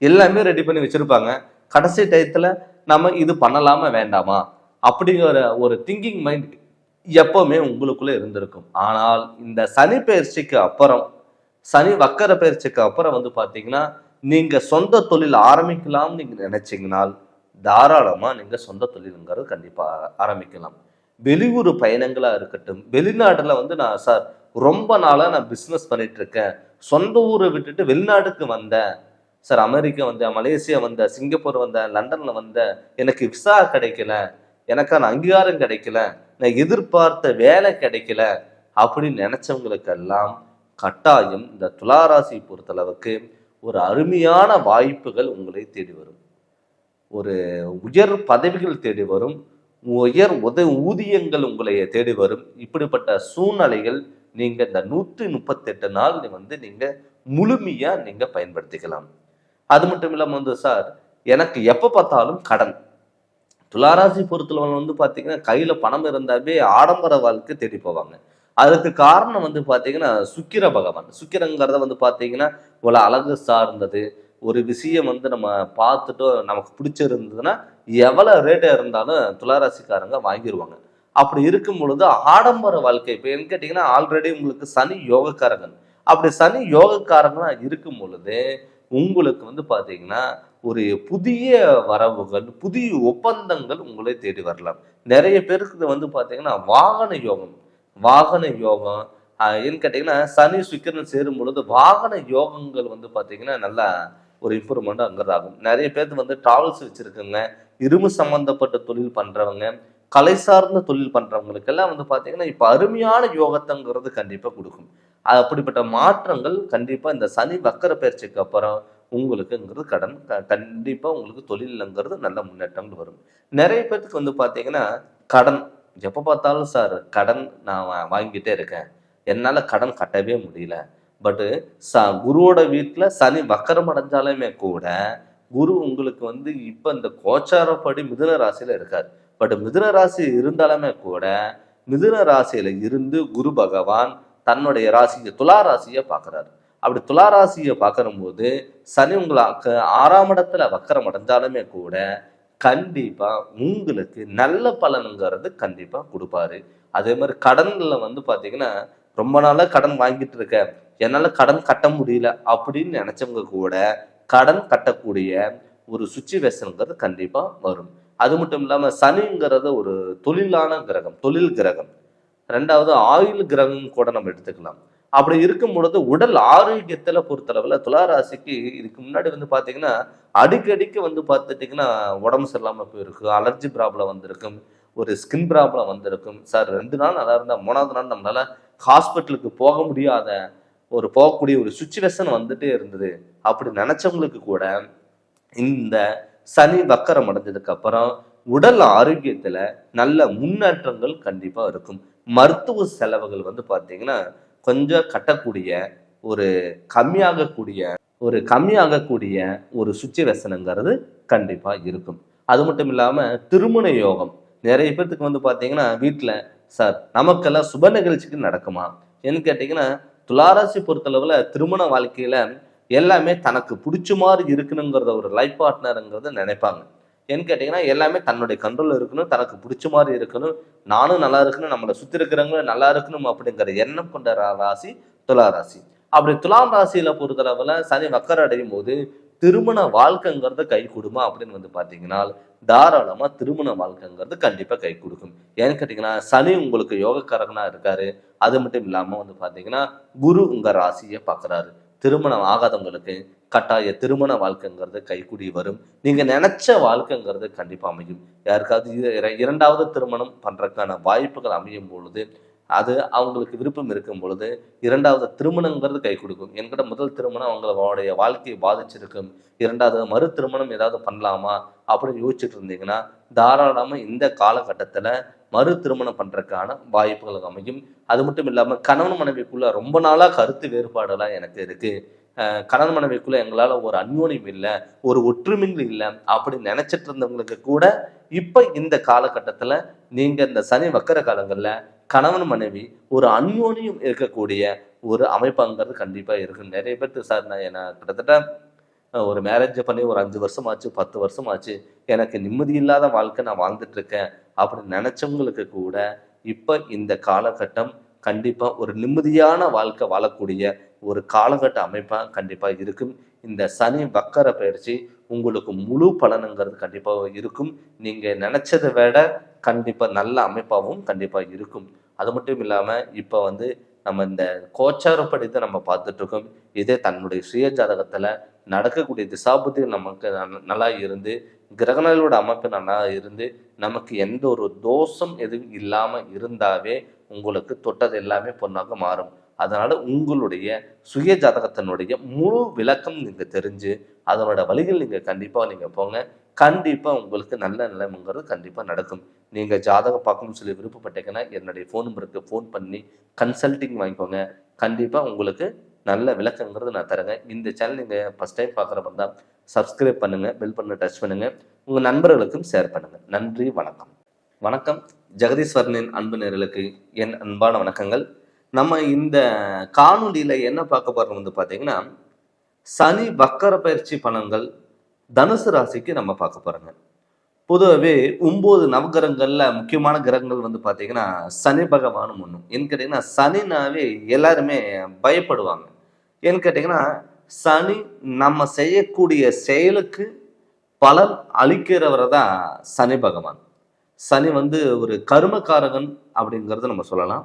எல்லாமே ரெடி பண்ணி வச்சிருப்பாங்க, கடைசி டயத்தில் நம்ம இது பண்ணலாமா வேண்டாமா அப்படிங்கிற ஒரு திங்கிங் மைண்ட் எப்பவுமே உங்களுக்குள்ள இருந்திருக்கும். ஆனால் இந்த சனி பயிற்சிக்கு அப்புறம், சனி வக்கர பயிற்சிக்கு அப்புறம் வந்து பார்த்தீங்கன்னா நீங்க சொந்த தொழில் ஆரம்பிக்கலாம்னு நீங்க நினைச்சீங்கனால் தாராளமா நீங்க சொந்த தொழிலுங்கிறது கண்டிப்பா ஆரம்பிக்கலாம். வெளியூர் பயணங்களா இருக்கட்டும், வெளிநாட்டுல வந்து நான் சார் ரொம்ப நாளா நான் பிஸ்னஸ் பண்ணிட்டு இருக்கேன், சொந்த ஊரை விட்டுட்டு வெளிநாட்டுக்கு வந்த சார், அமெரிக்கா வந்த, மலேசியா வந்த, சிங்கப்பூர் வந்த, லண்டன்ல வந்த, எனக்கு விசா கிடைக்கல, எனக்கான அங்கீகாரம் கிடைக்கல, நான் எதிர்பார்த்த வேலை கிடைக்கல அப்படின்னு நினைச்சவங்களுக்கெல்லாம் கட்டாயம் இந்த துளாராசி பொறுத்தளவுக்கு ஒரு அருமையான வாய்ப்புகள் உங்களை தேடி வரும். ஒரு உயர் பதவிகள் தேடி வரும். உயர் ஊதியங்கள் உங்களை தேடி வரும். இப்படிப்பட்ட சூழ்நிலைகள் நீங்க இந்த 138 நாள் நீங்க முழுமையா நீங்க பயன்படுத்திக்கலாம். அது மட்டும் இல்லாம சார், எனக்கு எப்ப பார்த்தாலும் கடன். துளாராசி பொறுத்தளவு பாத்தீங்கன்னா கையில பணம் இருந்தாவே ஆடம்பர வாழ்க்கை தேடி போவாங்க. அதுக்கு காரணம் பாத்தீங்கன்னா சுக்கிர பகவான். சுக்கிரங்கிறத பாத்தீங்கன்னா இவ்வளவு அழகு சார்ந்தது. ஒரு விஷயம் நம்ம பார்த்துட்டு நமக்கு பிடிச்சிருந்ததுன்னா எவ்வளவு ரேட்டா இருந்தாலும் துளாராசிக்காரங்க வாங்கிடுவாங்க. அப்படி இருக்கும் பொழுது ஆடம்பர வாழ்க்கை, இப்ப என்ன கேட்டீங்கன்னா ஆல்ரெடி உங்களுக்கு சனி யோகக்காரகன். அப்படி சனி யோகக்காரங்களா இருக்கும் பொழுது உங்களுக்கு பாத்தீங்கன்னா ஒரு புதிய வரவுகள், புதிய ஒப்பந்தங்கள் உங்களை தேடி வரலாம். நிறைய பேருக்கு பாத்தீங்கன்னா வாகன யோகம் ஏன்னு கேட்டீங்கன்னா சனி சுக்கிரன் சேரும் பொழுது வாகன யோகங்கள் பாத்தீங்கன்னா நல்லா ஒரு இம்ப்ரூவ்மெண்ட் அங்கதாகும். நிறைய பேருக்கு டிராவல்ஸ் வச்சிருக்குங்க, இரும்பு சம்பந்தப்பட்ட தொழில் பண்றவங்க, கலை சார்ந்த தொழில் பண்றவங்களுக்கு எல்லாம் பாத்தீங்கன்னா இப்ப அருமையான யோகத்தைங்கிறது கண்டிப்பா கொடுக்கும். அப்படிப்பட்ட மாற்றங்கள் கண்டிப்பா இந்த சனி வக்கர பயிற்சிக்கு அப்புறம் உங்களுக்குங்கிறது கண்டிப்பா உங்களுக்கு தொழிலுங்கிறது நல்ல முன்னேற்றங்கள் வரும். நிறைய பேருக்கு பாத்தீங்கன்னா கடன் எப்ப பார்த்தாலும் சார் கடன் நான் வாங்கிட்டே இருக்கேன், என்னால கடன் கட்டவே முடியல. பட்டு குருவோட வீட்டுல சனி வக்கரம் அடைஞ்சாலுமே கூட குரு உங்களுக்கு இப்ப இந்த கோச்சாரப்படி மிதுன ராசியில இருக்காரு. பட் மிதுன ராசி இருந்தாலுமே கூட மிதுன ராசியில இருந்து குரு பகவான் தன்னுடைய ராசியை துலா ராசியை பார்க்கிறாரு. அப்படி துலா ராசியை பார்க்கிற போது சனி உங்களுக்கு 6ஆம் இடத்துல வக்கரம் அடைஞ்சாலுமே கூட கண்டிப்பா உங்களுக்கு நல்ல பலனுங்கிறது கண்டிப்பா கொடுப்பாரு. அதே மாதிரி கடன்ல பாத்தீங்கன்னா ரொம்ப நாளா கடன் வாங்கிட்டு இருக்க, என்னால கடன் கட்ட முடியல அப்படின்னு நினைச்சவங்க கூட கடன் கட்டக்கூடிய ஒரு சுச்சுவேஷனுங்கிறது கண்டிப்பா வரும். அது மட்டும் இல்லாம சனிங்கிறத ஒரு தொழில் கிரகம். ரெண்டாவது ஆயுள் கிரகம் கூட நம்ம எடுத்துக்கலாம். அப்படி இருக்கும் பொழுது உடல் ஆரோக்கியத்துல பொறுத்தளவுல துளாராசிக்கு இதுக்கு முன்னாடி பாத்தீங்கன்னா அடிக்கடிக்கு பார்த்துட்டீங்கன்னா உடம்பு சரியில்லாம போயிருக்கு, அலர்ஜி ப்ராப்ளம் வந்திருக்கும், ஒரு ஸ்கின் ப்ராப்ளம் வந்திருக்கும். சார் 2 நாள் நல்லா இருந்தா 3ஆவது நாள் நம்மளால ஹாஸ்பிட்டலுக்கு போகக்கூடிய ஒரு சுச்சுவேஷன் வந்துட்டே இருந்தது. அப்படி நினைச்சவங்களுக்கு கூட இந்த சனி வக்கரம் அடைஞ்சதுக்கு அப்புறம் உடல் ஆரோக்கியத்துல நல்ல முன்னேற்றங்கள் கண்டிப்பா இருக்கும். மருத்துவ செலவுகள் பாத்தீங்கன்னா கொஞ்சம் கட்டக்கூடிய ஒரு கம்மியாகக்கூடிய ஒரு சுச்சுவேஷனுங்கிறது கண்டிப்பா இருக்கும். அது மட்டும் இல்லாம திருமண யோகம் நிறைய பேர்த்துக்கு பாத்தீங்கன்னா வீட்டுல சார் நமக்கெல்லாம் சுப நிகழ்ச்சிக்கு நடக்குமா ஏன்னு கேட்டீங்கன்னா துளாராசி பொறுத்தளவுல திருமண வாழ்க்கையில எல்லாமே தனக்கு பிடிச்ச மாதிரி இருக்கணுங்கிறத ஒரு லைஃப் பார்ட்னருங்கிறத நினைப்பாங்க. ஏன்னு கேட்டீங்கன்னா எல்லாமே தன்னுடைய கண்ட்ரோல் இருக்கணும், தனக்கு பிடிச்ச மாதிரி இருக்கணும், நானும் நல்லா இருக்கணும், நம்மளை சுத்தி இருக்கிறவங்களும் நல்லா இருக்கணும் அப்படிங்கிற எண்ணம் கொண்ட ராசி துளாராசி. அப்படி துலாம் ராசியில பொறுத்தளவுல சனி வக்கர அடையும் போது திருமண வாழ்க்கைங்கிறத கை கொடுமா அப்படின்னு பாத்தீங்கன்னா தாராளமா திருமண வாழ்க்கைங்கிறது கண்டிப்பா கை கொடுக்கும். ஏன்னு கேட்டீங்கன்னா சனி உங்களுக்கு யோகக்காரகனா இருக்காரு. அது மட்டும் இல்லாம பாத்தீங்கன்னா குரு உங்க ராசியை பாக்குறாரு. திருமணம் ஆகாதவங்களுக்கு கட்டாய திருமண வாழ்க்கைங்கிறது கைக்கூடி வரும். நீங்க நினைச்ச வாழ்க்கைங்கிறது கண்டிப்பா அமையும். யாருக்காவது 2வது திருமணம் பண்றதுக்கான வாய்ப்புகள் அமையும் பொழுது அது அவங்களுக்கு விருப்பம் இருக்கும் பொழுது 2வது திருமணங்கிறது கை கொடுக்கும். என்கிட்ட முதல் திருமணம் அவங்களுடைய வாழ்க்கையை பாதிச்சிருக்கும், 2வது மறு திருமணம் ஏதாவது பண்ணலாமா அப்படின்னு யோசிச்சுட்டு இருந்தீங்கன்னா தாராளமா இந்த காலகட்டத்துல மறு திருமணம் பண்றதுக்கான வாய்ப்புகள் அமையும். அது மட்டும் இல்லாம கணவன் மனைவிக்குள்ள ரொம்ப நாளா கருத்து வேறுபாடுலாம் எனக்கு இருக்கு, கணவன் மனைவிக்குள்ள எங்களால ஒரு அந்யோன்யம் இல்லை, ஒரு ஒற்றுமைகள் இல்லை அப்படின்னு நினைச்சிட்டு இருந்தவங்களுக்கு கூட இப்ப இந்த காலகட்டத்துல நீங்க இந்த சனி வக்கர காலங்கள்ல கணவன் மனைவி ஒரு அந்யோன்யம் இருக்கக்கூடிய ஒரு அமைப்பாங்கிறது கண்டிப்பா இருக்கு. நிறைய பேருக்கு சார் நான் கிட்டத்தட்ட ஒரு மேரேஜ் பண்ணி ஒரு 5 வருஷம் ஆச்சு, 10 வருஷம் ஆச்சு, எனக்கு நிம்மதி இல்லாத வாழ்க்கை நான் வாழ்ந்துட்டு இருக்கேன் அப்படின்னு நினைச்சவங்களுக்கு கூட இப்ப இந்த காலகட்டம் கண்டிப்பா ஒரு நிம்மதியான வாழ்க்கை வாழக்கூடிய ஒரு காலகட்ட அமைப்பா கண்டிப்பா இருக்கும். இந்த சனி வக்கர பயிற்சி உங்களுக்கு முழு பலனுங்கிறது கண்டிப்பா இருக்கும். நீங்க நினைச்சதை விட கண்டிப்பா நல்ல அமைப்பாகவும் கண்டிப்பா இருக்கும். அது மட்டும் இல்லாம இப்ப நம்ம இந்த கோச்சாரப்படி தான் நம்ம பார்த்துட்டு இருக்கோம். இதே தன்னுடைய சுய ஜாதகத்துல நடக்கக்கூடிய திசாபுத்தி நமக்கு நல்லா இருந்து, கிரகணங்களோட அமைப்பு நல்லா இருந்து, நமக்கு எந்த ஒரு தோஷம் எதுவும் இல்லாம இருந்தாவே உங்களுக்கு தொட்டது எல்லாமே பொன்னாக மாறும். அதனால உங்களுடைய சுய ஜாதகத்தினுடைய முழு விளக்கம் நீங்க தெரிஞ்சு அதனோட வழிகள் நீங்க போங்க. கண்டிப்பா உங்களுக்கு நல்ல நிலைமைங்கிறது கண்டிப்பா நடக்கும். நீங்க ஜாதகம் பார்க்கணும்னு சொல்லி விருப்பப்பட்டீங்கன்னா என்னுடைய ஃபோன் நம்பருக்கு ஃபோன் பண்ணி கன்சல்டிங் வாங்கிக்கோங்க. கண்டிப்பா உங்களுக்கு நல்ல விளக்கங்கிறது நான் தரேங்க. இந்த சேனல் நீங்க ஃபர்ஸ்ட் டைம் பார்க்குறப்ப தான் சப்ஸ்கிரைப் பண்ணுங்க, பெல் பட்டனை டச் பண்ணுங்க, உங்க நண்பர்களுக்கும் ஷேர் பண்ணுங்க. நன்றி, வணக்கம். வணக்கம். ஜெகதீஸ்வரனின் அன்பு நேயர்களுக்கு என் அன்பான வணக்கங்கள். நம்ம இந்த காணொலியில என்ன பார்க்க போறோம் பார்த்தீங்கன்னா, சனி வக்கர பயிற்சி பலன்கள் தனுசு ராசிக்கு நம்ம பார்க்க போறோங்க. பொதுவாகவே 9 நவகிரகங்கள்ல முக்கியமான கிரகங்கள் பார்த்தீங்கன்னா சனி பகவானும் ஒன்று. ஏன்னு கேட்டீங்கன்னா சனினாவே எல்லாருமே பயப்படுவாங்க. ஏன்னு கேட்டீங்கன்னா சனி நம்ம செய்யக்கூடிய செயலுக்கு பலன் அளிக்கிறவரை தான் சனி பகவான். சனி ஒரு கருமக்காரகன் அப்படிங்கிறத நம்ம சொல்லலாம்.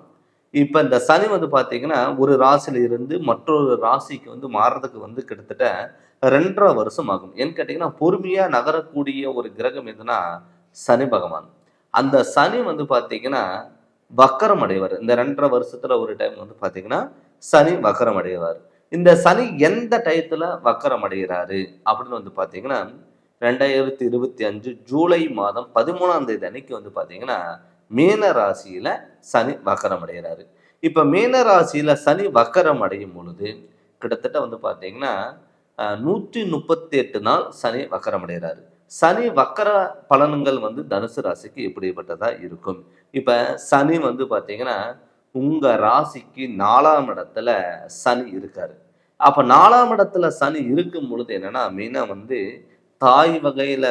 இப்போ இந்த சனி பார்த்தீங்கன்னா ஒரு ராசியில இருந்து மற்றொரு ராசிக்கு மாறுறதுக்கு கிட்டத்தட்ட 2.5 வருஷம் ஆகும். ஏன்னு கேட்டீங்கன்னா பொறுமையா நகரக்கூடிய ஒரு கிரகம் எதுனா சனி பகவான். அந்த சனி பார்த்தீங்கன்னா வக்கரம் அடைவார். இந்த 2.5 வருஷத்துல ஒரு டைம் பார்த்தீங்கன்னா சனி வக்கரம் அடைவார். இந்த சனி எந்த டயத்துல வக்கரம் அடைகிறாரு அப்படின்னு பார்த்தீங்கன்னா 2025 ஜூலை மாதம் 13ஆம் தேதி அன்னைக்கு பார்த்தீங்கன்னா மீன ராசியில சனி வக்கரம் அடைகிறாரு. இப்ப மீன ராசியில சனி வக்கரம் அடையும் பொழுது கிட்டத்தட்ட பார்த்தீங்கன்னா 138 நாள் சனி வக்கரம் அடைகிறாரு. சனி வக்கர பலன்கள் தனுசு ராசிக்கு எப்படிப்பட்டதா இருக்கும்? இப்ப சனி பார்த்தீங்கன்னா உங்க ராசிக்கு 4ஆம் இடத்துல சனி இருக்காரு. அப்ப 4ஆம் இடத்துல சனி இருக்கும் பொழுது என்னன்னா மெயினா தாய் வகையில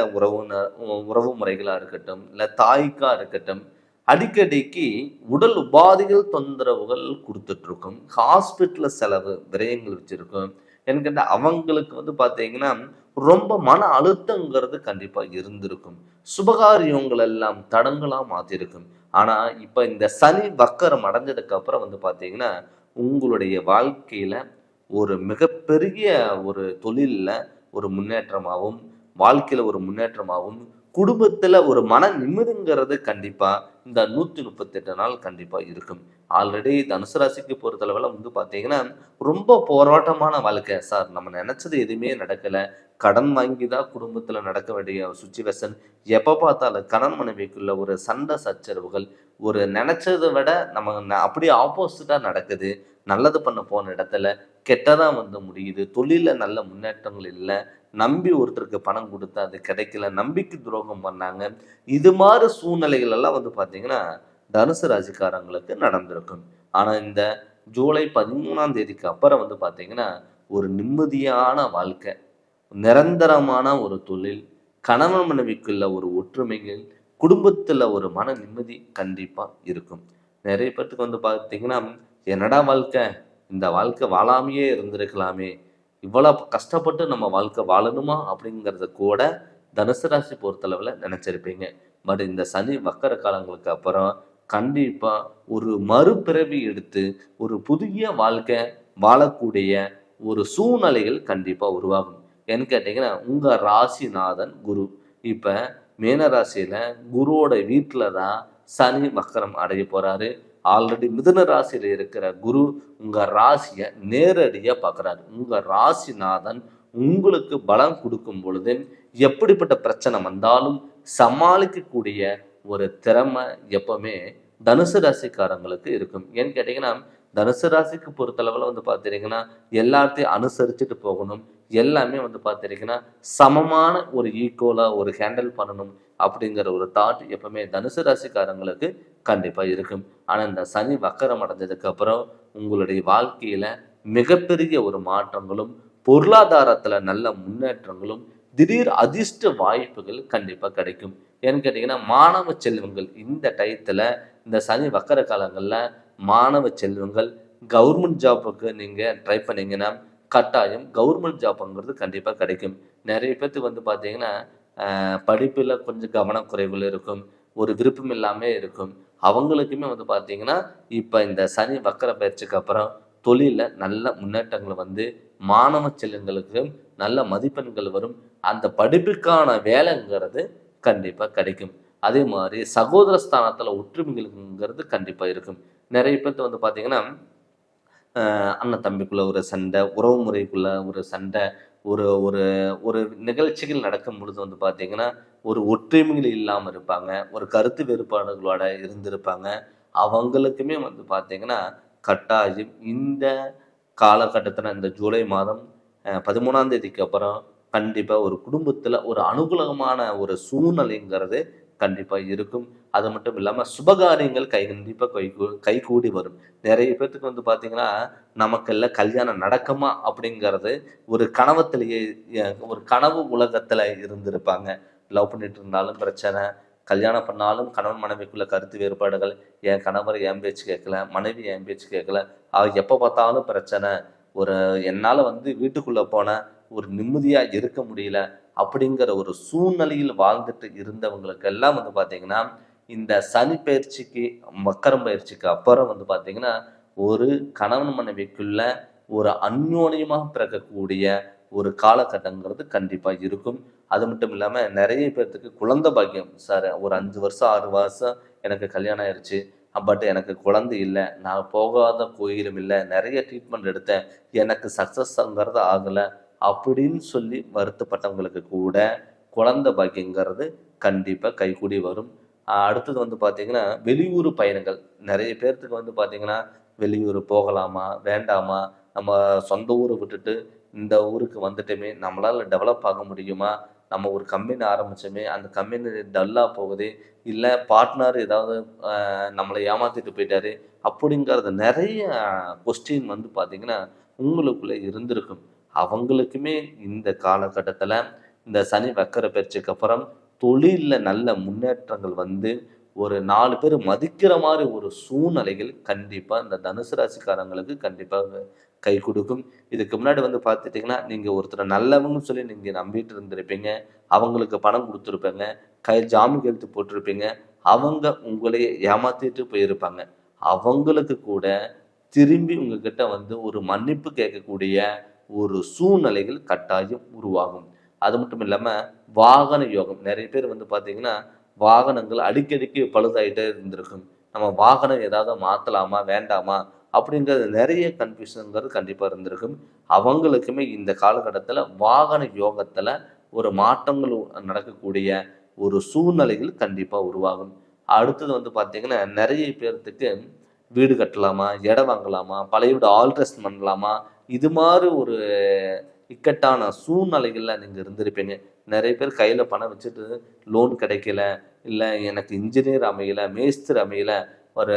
உறவு முறைகளா இருக்கட்டும், இல்ல தாய்க்கா இருக்கட்டும், அடிக்கடிக்கு உடல் உபாதைகள் தொந்தரவுகள் கொடுத்துட்டு இருக்கும். ஹாஸ்பிட்டல் செலவு விரயங்கள் வச்சிருக்கும். என்கிட்ட அவங்களுக்கு பார்த்தீங்கன்னா ரொம்ப மன அழுத்தங்கிறது கண்டிப்பா இருந்திருக்கும். சுபகாரியங்கள் எல்லாம் தடங்களா மாத்திருக்கும். ஆனா இப்ப இந்த சனி வக்கரம் அடைஞ்சதுக்கு அப்புறம் பார்த்தீங்கன்னா உங்களுடைய வாழ்க்கையில ஒரு மிகப்பெரிய ஒரு தொழில்ல ஒரு முன்னேற்றமாகவும், வாழ்க்கையில ஒரு முன்னேற்றமாகவும், குடும்பத்துல ஒரு மன நிம்மதிங்கிறது கண்டிப்பா இந்த 138 நாள் கண்டிப்பா இருக்கும். ஆல்ரெடி தனுசு ராசிக்கு பொறுத்தளவுல பார்த்தீங்கன்னா ரொம்ப போராட்டமான வாழ்க்கை. சார் நம்ம நினைச்சது எதுவுமே நடக்கல, கடன் வாங்கி தான் குடும்பத்துல நடக்க வேண்டிய சுச்சுவேஷன், எப்ப பார்த்தாலும் கடன் மனைவிக்குள்ள ஒரு சண்டை சச்சரவுகள், ஒரு நினைச்சதை விட நம்ம அப்படியே ஆப்போசிட்டா நடக்குது. நல்லது பண்ண போன இடத்துல கெட்டதா முடியுது. தொழில நல்ல முன்னேற்றங்கள் இல்லை. நம்பி ஒருத்தருக்கு பணம் கொடுத்தா அது கிடைக்கல, நம்பிக்கை துரோகம் பண்ணாங்க. இது மாதிரி சூழ்நிலைகள் எல்லாம் பார்த்தீங்கன்னா தனுசு ராசிக்காரங்களுக்கு நடந்திருக்கும். ஆனா இந்த ஜூலை 13ஆம் தேதிக்கு அப்புறம் பார்த்தீங்கன்னா ஒரு நிம்மதியான வாழ்க்கை, நிரந்தரமான ஒரு தொழில், கணவன் மனைவிக்குள்ள ஒரு ஒற்றுமைகள், குடும்பத்துல ஒரு மன நிம்மதி கண்டிப்பா இருக்கும். நிறைய பேர்த்துக்கு பார்த்தீங்கன்னா என்னடா வாழ்க்கை, இந்த வாழ்க்கை வாழாமையே இருந்திருக்கலாமே, இவ்வளவு கஷ்டப்பட்டு நம்ம வாழ்க்கை வாழணுமா அப்படிங்கிறத கூட தனுசு ராசி பொறுத்தளவுல நினைச்சிருப்பீங்க. பட் இந்த சனி வக்கர காலங்களுக்கு அப்புறம் கண்டிப்பா ஒரு மறுபிறவி எடுத்து ஒரு புதிய வாழ்க்கை வாழக்கூடிய ஒரு சூழ்நிலைகள் கண்டிப்பா உருவாகும். ஏன்னு கேட்டீங்கன்னா உங்க ராசிநாதன் குரு. இப்ப மீன ராசியில குருவோட வீட்டுல தான் சனி வக்கரம் அடைய போறாரு. ஆல்ரெடி மிதுன ராசியில இருக்கிற குரு உங்க ராசியை நேரடியா பார்க்குறாரு. உங்க ராசிநாதன் உங்களுக்கு பலம் கொடுக்கும் பொழுது எப்படிப்பட்ட பிரச்சனை வந்தாலும் சமாளிக்கக்கூடிய ஒரு திறமை எப்பவுமே தனுசு ராசிக்காரங்களுக்கு இருக்கும். ஏன்னு கேட்டீங்கன்னா தனுசு ராசிக்கு பொறுத்தளவில் பார்த்துட்டீங்கன்னா எல்லாத்தையும் அனுசரிச்சுட்டு போகணும். எல்லாமே பார்த்துட்டீங்கன்னா சமமான ஒரு ஈக்குவலாக ஒரு ஹேண்டில் பண்ணணும் அப்படிங்கிற ஒரு தாட் எப்பவுமே தனுசு ராசிக்காரங்களுக்கு கண்டிப்பாக இருக்கும். ஆனால் இந்த சனி வக்கரம் அடைஞ்சதுக்கு அப்புறம் உங்களுடைய வாழ்க்கையில மிகப்பெரிய ஒரு மாற்றங்களும், பொருளாதாரத்தில் நல்ல முன்னேற்றங்களும், திடீர் அதிர்ஷ்ட வாய்ப்புகள் கண்டிப்பாக கிடைக்கும். ஏன்னு கேட்டிங்கன்னா மாணவ செல்வங்கள் இந்த டயத்தில் இந்த சனி வக்கர காலங்களில் மாணவ செல்வங்கள் கவர்மெண்ட் ஜாப்புக்கு நீங்கள் ட்ரை பண்ணீங்கன்னா கட்டாயம் கவர்மெண்ட் ஜாப்ங்கிறது கண்டிப்பாக கிடைக்கும். நிறைய பேர்த்துக்கு பார்த்தீங்கன்னா படிப்பில் கொஞ்சம் கவனக்குறைவுகள் இருக்கும், ஒரு விருப்பம் இல்லாமல் இருக்கும். அவங்களுக்குமே வந்து பார்த்தீங்கன்னா இப்போ இந்த சனி வக்கர பயிற்சிக்கு அப்புறம் தொழிலில் நல்ல முன்னேற்றங்கள் வந்து மாணவ செல்வங்களுக்கு நல்ல மதிப்பெண்கள் வரும். அந்த படிப்புக்கான வேலைங்கிறது கண்டிப்பாக கிடைக்கும். அதே மாதிரி சகோதர ஸ்தானத்தில் ஒற்றுமைகள்ங்கிறது கண்டிப்பாக இருக்கும். நிறைய பேர்த்து வந்து பார்த்தீங்கன்னா அண்ணன் தம்பிக்குள்ள ஒரு சண்டை, உறவு முறைக்குள்ள ஒரு சண்டை, ஒரு ஒரு ஒரு நிகழ்ச்சிகள் நடக்கும் பொழுது வந்து பார்த்தீங்கன்னா ஒரு ஒற்றுமைகள் இல்லாமல் இருப்பாங்க, ஒரு கருத்து வேறுபாடுகளோட இருந்திருப்பாங்க. அவங்களுக்குமே வந்து பார்த்தீங்கன்னா கட்டாயம் இந்த காலகட்டத்தில் இந்த ஜூலை மாதம் 13ஆம் தேதிக்கு அப்புறம் கண்டிப்பாக ஒரு குடும்பத்தில் ஒரு அனுகூலமான ஒரு சூழ்நிலைங்கிறது கண்டிப்பாக இருக்கும். அது மட்டும் இல்லாமல் சுபகாரியங்கள் கண்டிப்பாக கைகூடி வரும். நிறைய பேர்த்துக்கு வந்து பார்த்தீங்கன்னா நமக்கெல்லாம் கல்யாணம் நடக்குமா அப்படிங்கிறது ஒரு கனவத்திலேயே ஒரு கனவு உலகத்தில் இருந்திருப்பாங்க. லவ் பண்ணிட்டு இருந்தாலும் பிரச்சனை, கல்யாணம் பண்ணாலும் கணவன் மனைவிக்குள்ள கருத்து வேறுபாடுகள், என் கணவர் என் பேச்சு கேட்கல, மனைவி என் பேச்சு கேட்கல, எப்போ பார்த்தாலும் பிரச்சனை, ஒரு என்னால் வந்து வீட்டுக்குள்ளே போன ஒரு நிம்மதியாக இருக்க முடியல அப்படிங்கிற ஒரு சூழ்நிலையில் வாழ்ந்துட்டு இருந்தவங்களுக்கெல்லாம் வந்து பார்த்தீங்கன்னா இந்த சனி பயிற்சிக்கு மக்கரம் பயிற்சிக்கு அப்புறம் வந்து பார்த்தீங்கன்னா ஒரு கணவன் மனைவிக்குள்ள ஒரு அந்யோன்யமாக பிறக்கக்கூடிய ஒரு காலகட்டங்கிறது கண்டிப்பாக இருக்கும். அது மட்டும் இல்லாமல் நிறைய பேர்த்துக்கு குழந்தை பாக்கியம், சார் ஒரு 5 வருஷம் 6 வருஷம் எனக்கு கல்யாணம் ஆயிடுச்சு, பட் எனக்கு குழந்தை இல்லை, நான் போகாத கோயிலும் இல்லை, நிறைய ட்ரீட்மெண்ட் எடுத்தேன், எனக்கு சக்ஸஸ்ங்கிறது ஆகலை அப்படின்னு சொல்லி வருத்தப்பட்டவங்களுக்கு கூட குழந்தை பாக்கியங்கிறது கண்டிப்பாக கைகூடி வரும். அடுத்தது வந்து பார்த்திங்கன்னா வெளியூர் பயணங்கள், நிறைய பேர்த்துக்கு வந்து பார்த்திங்கன்னா வெளியூர் போகலாமா வேண்டாமா, நம்ம சொந்த ஊரை விட்டுட்டு இந்த ஊருக்கு வந்துட்டோமே, நம்மளால் டெவலப் ஆக முடியுமா, நம்ம ஒரு கம்பெனி ஆரம்பித்தோமே அந்த கம்பெனி டல்லாக போகுது, இல்லை பார்ட்னர் ஏதாவது நம்மளை ஏமாற்றிட்டு போயிட்டாரு அப்படிங்கிறது நிறைய கொஸ்டின் வந்து பார்த்திங்கன்னா உங்களுக்குள்ளே இருந்திருக்கும். அவங்களுக்குமே இந்த காலகட்டத்தில் இந்த சனி வக்கர பயிற்சிக்கு அப்புறம் தொழிலில் நல்ல முன்னேற்றங்கள் வந்து ஒரு 4 பேர் மதிக்கிற மாதிரி ஒரு சூழ்நிலைகள் கண்டிப்பாக இந்த தனுசு ராசிக்காரங்களுக்கு கண்டிப்பாக கை கொடுக்கும். இதுக்கு முன்னாடி வந்து பார்த்துட்டிங்கன்னா நீங்கள் ஒருத்தரை நல்லவங்கன்னு சொல்லி நீங்கள் நம்பிட்டு இருந்திருப்பீங்க, அவங்களுக்கு பணம் கொடுத்துருப்பீங்க, ஜாமீன் கையெழுத்து போட்டிருப்பீங்க, அவங்க உங்களையே ஏமாற்றிட்டு போயிருப்பாங்க. அவங்களுக்கு கூட திரும்பி உங்ககிட்ட வந்து ஒரு மன்னிப்பு கேட்கக்கூடிய ஒரு சூழ்நிலைகள் கட்டாயம் உருவாகும். அது மட்டும் இல்லாமல் வாகன யோகம், நிறைய பேர் வந்து பார்த்தீங்கன்னா வாகனங்கள் அடிக்கடிக்கு பழுதாயிட்டே இருந்திருக்கும். நம்ம வாகனம் ஏதாவது மாற்றலாமா வேண்டாமா அப்படிங்கிறது நிறைய கன்ஃபியூஷனுங்கிறது கண்டிப்பாக இருந்திருக்கும். அவங்களுக்குமே இந்த காலகட்டத்தில் வாகன யோகத்தில் ஒரு மாற்றங்கள் நடக்கக்கூடிய ஒரு சூழ்நிலைகள் கண்டிப்பாக உருவாகும். அடுத்தது வந்து பார்த்தீங்கன்னா நிறைய பேர்த்துக்கு வீடு கட்டலாமா, இடம் வாங்கலாமா, பழைய வீடு ஆல்ட்ரேஷன் பண்ணலாமா, இது மாதிரி ஒரு இக்கட்டான சூழ்நிலைகளில் நீங்கள் இருந்திருப்பீங்க. நிறைய பேர் கையில் பணம் வச்சுட்டு லோன் கிடைக்கல, இல்லை எனக்கு இன்ஜினியர் அமையலை, மேஸ்திரி அமையலை, ஒரு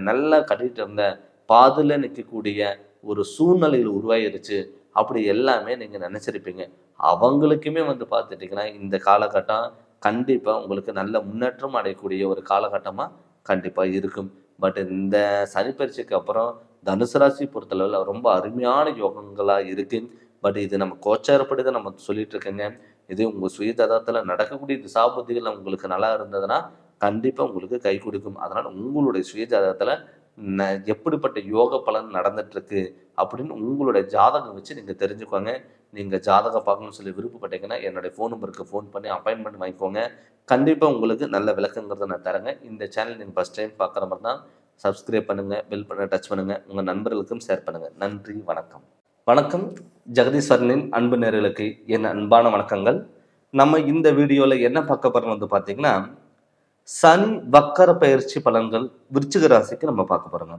நல்லா கட்டிகிட்டு இருந்த பாதில் நிற்கக்கூடிய ஒரு சூழ்நிலைகள் உருவாயிருச்சு அப்படி எல்லாமே நீங்கள் நினச்சிருப்பீங்க. அவங்களுக்குமே வந்து பார்த்துட்டிங்கன்னா இந்த காலகட்டம் கண்டிப்பாக உங்களுக்கு நல்ல முன்னேற்றம் அடையக்கூடிய ஒரு காலகட்டமாக கண்டிப்பாக இருக்கும். பட் இந்த சனிப்பயிற்சிக்கு அப்புறம் தனுசு ராசி பொறுத்தளவில் ரொம்ப அருமையான யோகங்களாக இருக்குது. பட் இது நம்ம கோச்சாரப்படி தான் நம்ம சொல்லிட்டு இருக்கேங்க. இது உங்கள் சுய ஜாதகத்தில் நடக்கக்கூடிய திசாபுத்திகள் உங்களுக்கு நல்லா இருந்ததுன்னா கண்டிப்பாக உங்களுக்கு கை கொடுக்கும். அதனால் உங்களுடைய சுய ஜாதகத்தில் எப்படிப்பட்ட யோக பலன் நடந்துட்டுருக்கு அப்படின்னு உங்களுடைய ஜாதகம் வச்சு நீங்கள் தெரிஞ்சுக்கோங்க. நீங்கள் ஜாதகம் பார்க்கணும்னு சொல்லி விருப்பப்பட்டீங்கன்னா என்னுடைய ஃபோன் நம்பருக்கு ஃபோன் பண்ணி அப்பாயின்மெண்ட் வாங்கிக்கோங்க. கண்டிப்பாக உங்களுக்கு நல்ல விளக்கங்கிறத நான் தரேங்க. இந்த சேனல் நீங்கள் ஃபஸ்ட் டைம் பார்க்குற மாதிரி தான் சப்ஸ்கிரைப் பண்ணுங்கள், பெல் பண்ண டச் பண்ணுங்கள், உங்கள் நண்பர்களுக்கும் ஷேர் பண்ணுங்கள். நன்றி, வணக்கம். வணக்கம். ஜெகதீஸ்வரனின் அன்பு நேயர்களுக்கு என் அன்பான வணக்கங்கள். நம்ம இந்த வீடியோவில் என்ன பார்க்க போகிறோம் வந்து பார்த்தீங்கன்னா சனி வக்கர பயிற்சி பலன்கள் விருச்சிக ராசிக்கு நம்ம பார்க்க போகிறோங்க.